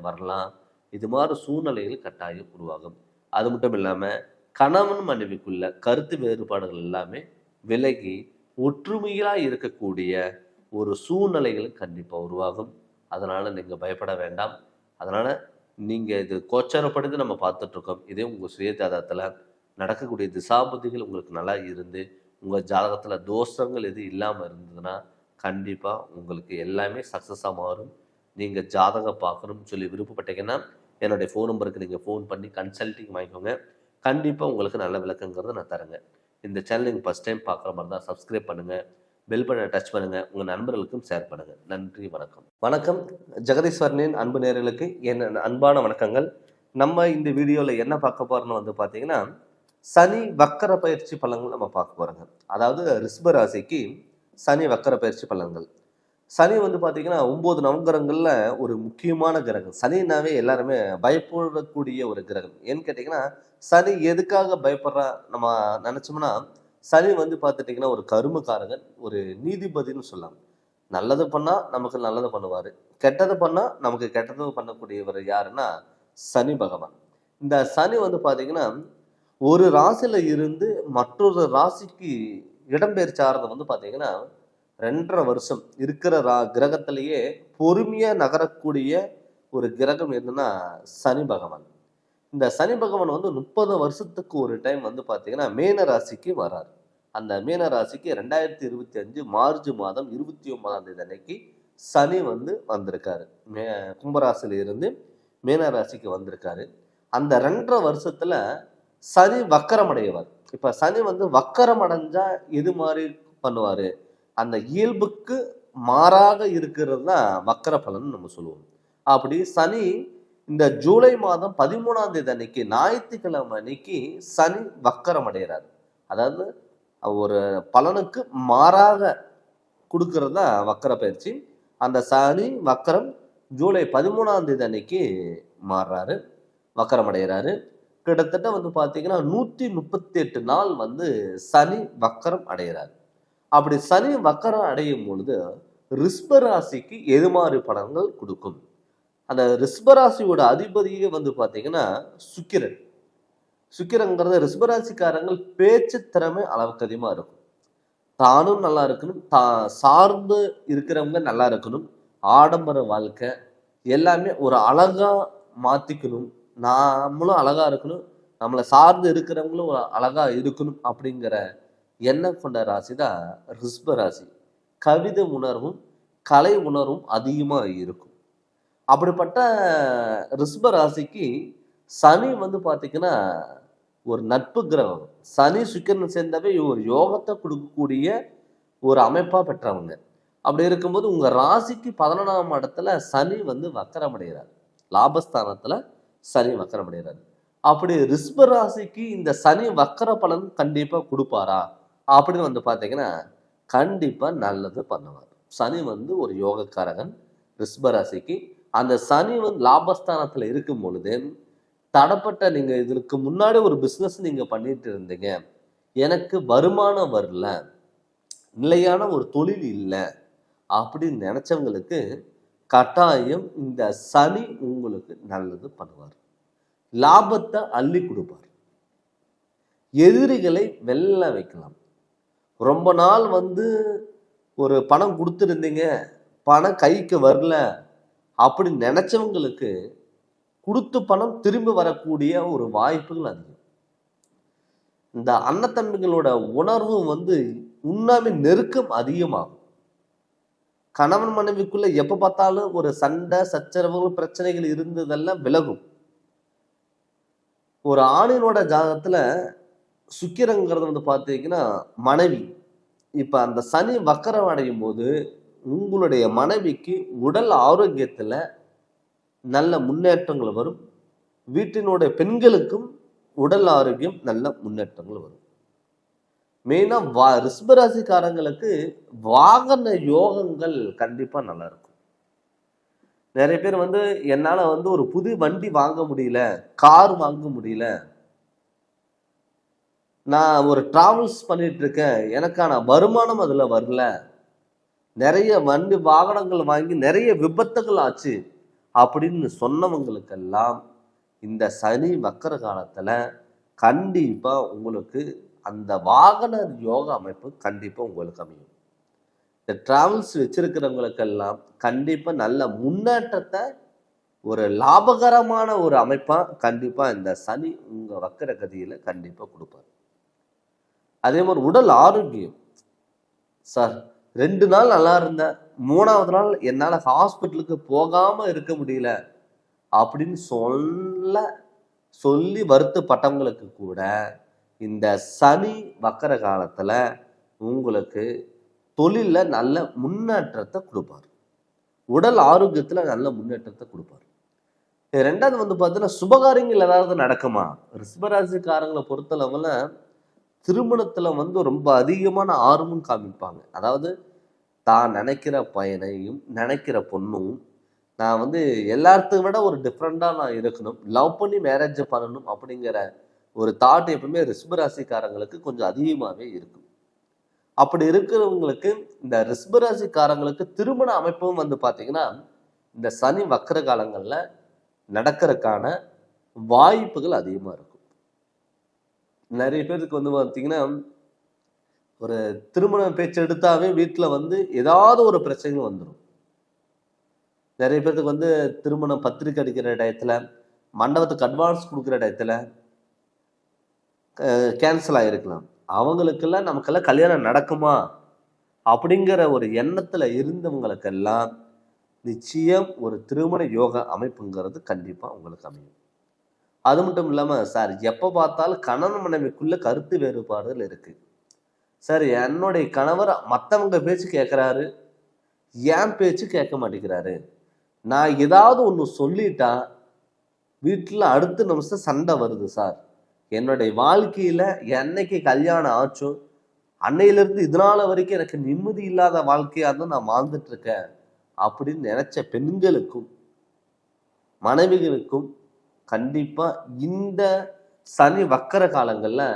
வரலாம். இது மாதிரி சூழ்நிலைகள் கட்டாயம் உருவாகும். அது மட்டும் இல்லாமல் கணவன் மனைவிக்குள்ள கருத்து வேறுபாடுகள் எல்லாமே விலகி ஒற்றுமையாக இருக்கக்கூடிய ஒரு சூழ்நிலைகள் கண்டிப்பாக உருவாகும். அதனால் நீங்கள் பயப்பட வேண்டாம். அதனால் நீங்கள் இது கோச்சாரப்படுத்தி நம்ம பார்த்துட்ருக்கோம். இதே உங்கள் சுய ஜாதகத்தில் நடக்கக்கூடிய திசாபுத்திகள் உங்களுக்கு நல்லா இருந்து உங்கள் ஜாதகத்தில் தோஷங்கள் எது இல்லாமல் இருந்ததுன்னா கண்டிப்பாக உங்களுக்கு எல்லாமே சக்ஸஸாக மாறும். நீங்கள் ஜாதகம் பார்க்கணும்னு சொல்லி விருப்பப்பட்டீங்கன்னா என்னுடைய ஃபோன் நம்பருக்கு நீங்கள் ஃபோன் பண்ணி கன்சல்ட்டிங் வாங்கிக்கோங்க. கண்டிப்பாக உங்களுக்கு நல்ல விளக்கங்கிறத நான் தரேங்க. இந்த சேனல் நீங்கள் ஃபஸ்ட் டைம் பார்க்குற மாதிரி தான் சப்ஸ்கிரைப் பண்ணுங்கள், பெல் பட்டனை டச் பண்ணுங்கள், உங்கள் நண்பர்களுக்கும் ஷேர் பண்ணுங்கள். நன்றி, வணக்கம். வணக்கம். ஜெகதீஸ்வரனின் அன்பு நேயர்களுக்கு என் அன்பான வணக்கங்கள். நம்ம இந்த வீடியோவில் என்ன பார்க்க போகிறோம்னு வந்து பார்த்தீங்கன்னா, சனி வக்கர பயிற்சி பலன்கள் நம்ம பார்க்க போகிறோங்க. அதாவது ரிஷப ராசிக்கு சனி வக்கர பயிற்சி பலன்கள். சனி வந்து பார்த்தீங்கன்னா 9 நவகிரகங்களில் ஒரு முக்கியமான கிரகம். சனினாவே எல்லாருமே பயப்படக்கூடிய ஒரு கிரகம். ஏன்னு கேட்டிங்கன்னா, சனி எதுக்காக பயப்படுறா நம்ம நினச்சோம்னா, சனி வந்து பார்த்துட்டிங்கன்னா ஒரு கருமக்காரகன், ஒரு நீதிபதினு சொல்லலாம். நல்லது பண்ணால் நமக்கு நல்லது பண்ணுவார், கெட்டது பண்ணால் நமக்கு கெட்டது பண்ணக்கூடியவர் யாருன்னா சனி பகவான். இந்த சனி வந்து பார்த்தீங்கன்னா ஒரு ராசியில் இருந்து மற்றொரு ராசிக்கு இடம்பெயர்ச்சி ஆகிறது வந்து பார்த்தீங்கன்னா 2.5 வருஷம் இருக்கிற கிரகத்திலேயே பொறுமையாக நகரக்கூடிய ஒரு கிரகம் எதுன்னா சனி பகவான். இந்த சனி பகவான் வந்து 30 வருஷத்துக்கு ஒரு டைம் வந்து பார்த்தீங்கன்னா மீன ராசிக்கு வரார். அந்த மீன ராசிக்கு 2025 மார்ச் மாதம் 29ஆம் தேதி அன்னைக்கு சனி வந்து வந்திருக்காரு. கும்பராசில இருந்து மீன ராசிக்கு வந்திருக்காரு. அந்த 2.5 வருஷத்துல சனி வக்கரம் அடைவார். இப்ப சனி வந்து வக்கரம் அடைஞ்சா எது மாதிரி பண்ணுவாரு? அந்த இயல்புக்கு மாறாக இருக்கிறது தான் வக்கர பலன் நம்ம சொல்லுவோம். அப்படி சனி இந்த ஜூலை மாதம் 13ஆம் தேதி அன்னைக்கு ஞாயிற்றுக்கிழமை அன்னைக்கு சனி வக்கரம் அடைகிறார். அதாவது ஒரு பலனுக்கு மாறாக கொடுக்கறது தான் வக்கர பயிற்சி. அந்த சனி வக்கரம் ஜூலை 13ஆம் தேதி அன்னைக்கு மாறுறாரு, வக்கரம் அடைகிறாரு. கிட்டத்தட்ட வந்து பார்த்தீங்கன்னா 138 நாள் வந்து சனி வக்கரம் அடைகிறார். அப்படி சனி வக்கரம் அடையும் பொழுது ரிஷப ராசிக்கு எது மாதிரி பலன்கள் கொடுக்கும்? அந்த ரிஷப ராசியோட அதிபதியே வந்து பார்த்தீங்கன்னா சுக்கிரன். சுக்கிரங்கிறது ரிஷபராசிக்காரங்கள் பேச்சு திறமை அளவுக்கு அதிகமாக இருக்கும். தானும் நல்லா இருக்கணும், சார்ந்து இருக்கிறவங்க நல்லா இருக்கணும், ஆடம்பர வாழ்க்கை எல்லாமே ஒரு அழகா மாற்றிக்கணும், நாமளும் அழகா இருக்கணும், நம்மளை சார்ந்து இருக்கிறவங்களும் அழகா இருக்கணும் அப்படிங்கிற எண்ணம் கொண்ட ராசி தான் ரிஷப ராசி. கவிதை உணர்வும் கலை உணர்வும் அதிகமாக இருக்கும். அப்படிப்பட்ட ரிஷப ராசிக்கு சனி வந்து பார்த்தீங்கன்னா ஒரு நட்பு கிரகம். சனி சுக்கிரன் சேர்ந்தவே ஒரு யோகத்தை கொடுக்கக்கூடிய ஒரு அமைப்பாக பெற்றவங்க. அப்படி இருக்கும்போது உங்கள் ராசிக்கு 11ஆம் இடத்துல சனி வந்து வக்கரமடைகிறார். லாபஸ்தானத்தில் சனி வக்கரமடைகிறார். அப்படி ரிஷப ராசிக்கு இந்த சனி வக்கர பலன் கண்டிப்பாக கொடுப்பாரா அப்படின்னு வந்து பார்த்தீங்கன்னா கண்டிப்பாக நல்லது பண்ணுவார். சனி வந்து ஒரு யோகக்காரகன் ரிஷப ராசிக்கு. அந்த சனி வந்து லாபஸ்தானத்தில் இருக்கும் பொழுது தடப்பட்ட நீங்கள் இதற்கு முன்னாடி ஒரு பிஸ்னஸ் நீங்கள் பண்ணிட்டு இருந்தீங்க, எனக்கு வருமானம் வரல, நிலையான ஒரு தொழில் இல்லை அப்படின்னு நினைச்சவங்களுக்கு கட்டாயம் இந்த சனி உங்களுக்கு நல்லது பண்ணுவார். லாபத்தை அள்ளி கொடுப்பார். எதிரிகளை வெல்ல வைக்கலாம். ரொம்ப நாள் வந்து ஒரு பணம் கொடுத்துருந்தீங்க, பணம் கைக்கு வரல அப்படின்னு நினைச்சவங்களுக்கு கொடுத்து பணம் திரும்பி வரக்கூடிய ஒரு வாய்ப்புகள் அதிகம். இந்த அன்னத்தம்பிகளோட உணர்வு வந்து உண்மையாவே நெருக்கம் அதிகமாகும். கணவன் மனைவிக்குள்ள எப்ப பார்த்தாலும் ஒரு சண்டை சச்சரவுகள் பிரச்சனைகள் இருந்ததெல்லாம் விலகும். ஒரு ஆணினோட ஜாதகத்துல சுக்கிரங்கிறது வந்து பார்த்தீங்கன்னா மனைவி. இப்ப அந்த சனி வக்கரம் அடையும் போது உங்களுடைய மனைவிக்கு உடல் ஆரோக்கியத்துல நல்ல முன்னேற்றங்கள் வரும். வீட்டினுடைய பெண்களுக்கும் உடல் ஆரோக்கியம் நல்ல முன்னேற்றங்கள் வரும். மெயினா ரிஷபராசிக்காரங்களுக்கு வாகன யோகங்கள் கண்டிப்பா நல்லா இருக்கும். நிறைய பேர் வந்து என்னால் வந்து ஒரு புது வண்டி வாங்க முடியல, கார் வாங்க முடியல, நான் ஒரு டிராவல்ஸ் பண்ணிட்டு இருக்கேன், எனக்கான வருமானம் அதில் வரல, நிறைய வண்டி வாகனங்கள் வாங்கி நிறைய விபத்துகள் ஆச்சு அப்படின்னு சொன்னவங்களுக்கெல்லாம் இந்த சனி வக்கர காலத்தில் கண்டிப்பாக உங்களுக்கு அந்த வாகன யோக அமைப்பு கண்டிப்பாக உங்களுக்கு அமையும். இந்த டிராவல்ஸ் வச்சிருக்கிறவங்களுக்கெல்லாம் கண்டிப்பாக நல்ல முன்னேற்றத்தை, ஒரு லாபகரமான ஒரு அமைப்பாக கண்டிப்பாக இந்த சனி உங்கள் வக்கர கதியில் கண்டிப்பாக கொடுப்பார். அதே மாதிரி உடல் ஆரோக்கியம், சார் 2 நாள் நல்லா இருந்தேன், 3ஆவது நாள் என்னால் ஹாஸ்பிட்டலுக்கு போகாமல் இருக்க முடியல அப்படின்னு சொல்லி வருத்தப்பட்டவங்களுக்கு கூட இந்த சனி வக்கர காலத்தில் உங்களுக்கு தொழிலில் நல்ல முன்னேற்றத்தை கொடுப்பார், உடல் ஆரோக்கியத்தில் நல்ல முன்னேற்றத்தை கொடுப்பார். 2வது வந்து பார்த்தீங்கன்னா சுபகாரியங்கள் ஏதாவது நடக்குமா? ரிஷபராசிக்காரங்களை பொறுத்தளவில் திருமணத்தில் வந்து ரொம்ப அதிகமான ஆர்வம் காமிப்பாங்க. அதாவது தான் நினைக்கிற பையனையும் நினைக்கிற பொண்ணும் நான் வந்து எல்லாத்தையும் விட ஒரு டிஃப்ரெண்டாக நான் இருக்கணும், லவ் பண்ணி மேரேஜ் பண்ணணும் அப்படிங்கிற ஒரு தாட் எப்பவுமே ரிஷபராசிக்காரங்களுக்கு கொஞ்சம் அதிகமாகவே இருக்கும். அப்படி இருக்கிறவங்களுக்கு இந்த ரிஷபராசிக்காரங்களுக்கு திருமண அமைப்பும் வந்து பார்த்தீங்கன்னா இந்த சனி வக்கர காலங்களில் நடக்கிறதுக்கான வாய்ப்புகள் அதிகமாக இருக்கும். நிறைய பேருக்கு வந்து பார்த்தீங்கன்னா ஒரு திருமண பேச்சு எடுத்தாவே வீட்டில் வந்து ஏதாவது ஒரு பிரச்சனைகள் வந்துடும். நிறைய பேருக்கு வந்து திருமணம் பத்திரிக்கை அடிக்கிற டயத்தில், மண்டபத்துக்கு அட்வான்ஸ் கொடுக்குற டயத்தில் கேன்சல் ஆகிருக்கலாம். அவங்களுக்கெல்லாம் நமக்கெல்லாம் கல்யாணம் நடக்குமா அப்படிங்கிற ஒரு எண்ணத்தில் இருந்தவங்களுக்கெல்லாம் நிச்சயம் ஒரு திருமண யோக அமைப்புங்கிறது கண்டிப்பாக உங்களுக்கு அமையும். அது மட்டும் இல்லாமல் சார் எப்போ பார்த்தாலும் கணவன் மனைவிக்குள்ள கருத்து வேறுபாடுகள் இருக்குது சார், என்னுடைய கணவர் மற்றவங்க பேச்சு கேட்குறாரு, ஏன் பேச்சு கேட்க மாட்டேங்கிறாரு, நான் ஏதாவது ஒன்று சொல்லிட்டா வீட்டில் அடுத்த நிமிஷம் சண்டை வருது சார், என்னுடைய வாழ்க்கையில் என்னைக்கு கல்யாணம் ஆச்சோ அன்னையிலேருந்து இதனால வரைக்கும் எனக்கு நிம்மதி இல்லாத வாழ்க்கையாக தான் நான் வாழ்ந்துட்டு இருக்கேன் அப்படின்னு நினைச்ச பெண்களுக்கும் மனைவிகளுக்கும் கண்டிப்பாக இந்த சனி வக்கர காலங்களில்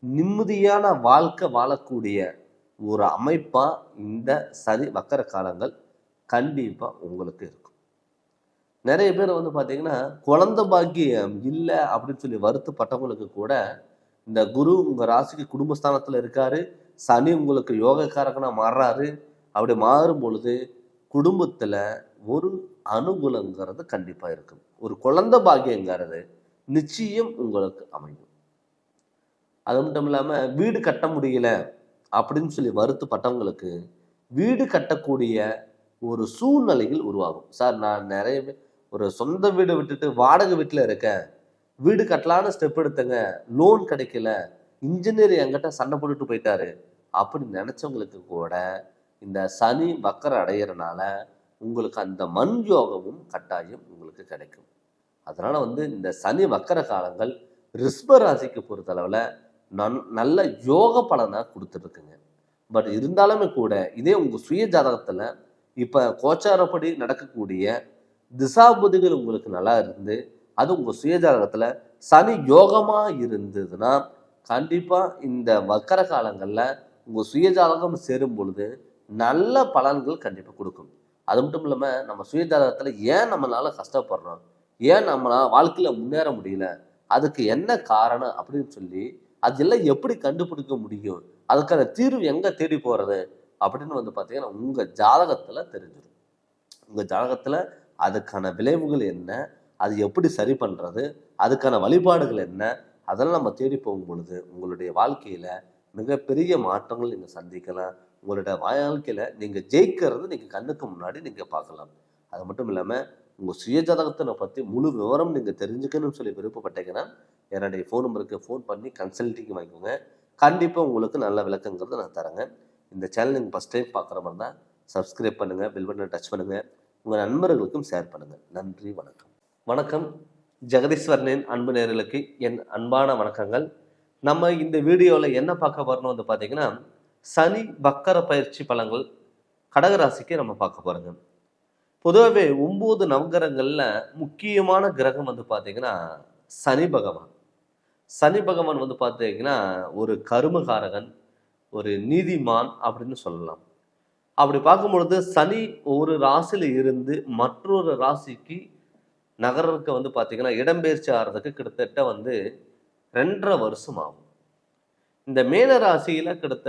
நிம்மதியான வாழ்க்கை வாழக்கூடிய ஒரு அமைப்பாக இந்த சனி வக்கர காலங்கள் கண்டிப்பாக உங்களுக்கு இருக்கும். நிறைய பேர் வந்து பார்த்தீங்கன்னா குழந்தை பாக்கியம் இல்லை அப்படின்னு சொல்லி வருத்தப்பட்டவங்களுக்கு கூட இந்த குரு உங்கள் ராசிக்கு குடும்பஸ்தானத்தில் இருக்காரு, சனி உங்களுக்கு யோகக்காரகனாக மாறுறாரு. அப்படி மாறும் பொழுது குடும்பத்தில் ஒரு அனுகூலங்கிறது கண்டிப்பாக இருக்கும், ஒரு குழந்தை பாக்கியங்கிறது நிச்சயம் உங்களுக்கு அமையும். அது மட்டும் இல்லாமல் வீடு கட்ட முடியல அப்படின்னு சொல்லி வருத்தப்பட்டவங்களுக்கு வீடு கட்டக்கூடிய ஒரு சூழ்நிலைகள் உருவாகும். சார் நான் நிறைய ஒரு சொந்த வீடு விட்டுட்டு வாடகை வீட்டில் இருக்கேன், வீடு கட்டலான்னு ஸ்டெப் எடுத்தேங்க, லோன் கிடைக்கல, இன்ஜினியர் என்கிட்ட சண்டை போட்டுட்டு போயிட்டாரு அப்படின்னு நினச்சவங்களுக்கு கூட இந்த சனி வக்கர அடையிறனால உங்களுக்கு அந்த மண் யோகமும் கட்டாயம் உங்களுக்கு கிடைக்கும். அதனால் வந்து இந்த சனி வக்கர காலங்கள் ரிஷப ராசிக்கு பொறுத்தளவில் நல்ல யோக பலனாக கொடுத்துட்ருக்குங்க. பட் இருந்தாலுமே கூட இதே உங்கள் சுய ஜாதகத்தில் இப்போ கோச்சாரப்படி நடக்கக்கூடிய திசாபுதிகள் உங்களுக்கு நல்லா இருந்து அது உங்கள் சுய ஜாதகத்தில் சனி யோகமாக இருந்ததுன்னா கண்டிப்பாக இந்த வக்கர காலங்களில் உங்கள் சுய ஜாதகம் சேரும் பொழுது நல்ல பலன்கள் கண்டிப்பாக கொடுக்கும். அது மட்டும் இல்லாமல் நம்ம சுய ஜாதகத்தில் ஏன் நம்மளால கஷ்டப்படுறோம், ஏன் நம்மளால் வாழ்க்கையில் முன்னேற முடியல, அதுக்கு என்ன காரணம் அப்படின்னு சொல்லி அதெல்லாம் எப்படி கண்டுபிடிக்க முடியும், அதுக்கான தீர்வு எங்கே தேடி போகிறது அப்படின்னு வந்து பார்த்தீங்கன்னா உங்கள் ஜாதகத்தில் தெரிஞ்சிடும். உங்கள் ஜாதகத்தில் அதுக்கான விளைவுகள் என்ன, அது எப்படி சரி பண்ணுறது, அதுக்கான வழிபாடுகள் என்ன, அதெல்லாம் நம்ம தேடி போகும் பொழுது உங்களுடைய வாழ்க்கையில் மிகப்பெரிய மாற்றங்கள் நீங்கள் சந்திக்கலாம். உங்களுடைய வாழ்க்கையில் நீங்கள் ஜெயிக்கிறது நீங்கள் கண்ணுக்கு முன்னாடி நீங்கள் பார்க்கலாம். அது மட்டும் இல்லாமல் உங்கள் சுய ஜாதகத்தை பற்றி முழு விவரம் நீங்கள் தெரிஞ்சுக்கணும்னு சொல்லி விருப்பப்பட்டீங்கன்னா என்னுடைய ஃபோன் நம்பருக்கு ஃபோன் பண்ணி கன்சல்டிங் வாங்கிக்கோங்க. கண்டிப்பாக உங்களுக்கு நல்ல விளக்கங்கிறது நான் தரேங்க. இந்த சேனல் நீங்கள் ஃபஸ்ட் டைம் பார்க்குற மாதிரி தான் சப்ஸ்கிரைப் பண்ணுங்கள், பெல் பட்டனை டச் பண்ணுங்கள், உங்கள் நண்பர்களுக்கும் ஷேர் பண்ணுங்கள். நன்றி, வணக்கம். வணக்கம். ஜெகதீஸ்வரனின் அன்பு நேயர்களுக்கு என் அன்பான வணக்கங்கள். நம்ம இந்த வீடியோவில் என்ன பார்க்க போகிறோம்னு வந்து பார்த்தீங்கன்னா சனி வக்கர பயிற்சி பலன்கள் கடகராசிக்கு நம்ம பார்க்க போகிறோங்க. பொதுவாகவே 9 நவகிரகங்கள்ல முக்கியமான கிரகம் வந்து பார்த்தீங்கன்னா சனி பகவான். சனி பகவான் வந்து பார்த்தீங்கன்னா ஒரு கருமகாரகன், ஒரு நீதிமான் அப்படின்னு சொல்லலாம். அப்படி பார்க்கும்பொழுது சனி ஒரு ராசியில இருந்து மற்றொரு ராசிக்கு நகர்றதுக்கு வந்து பார்த்தீங்கன்னா இடம்பெயர்ச்சி ஆகிறதுக்கு கிட்டத்தட்ட வந்து 2.5 வருஷம் ஆகும். இந்த மேல ராசியில கிட்டத்தட்ட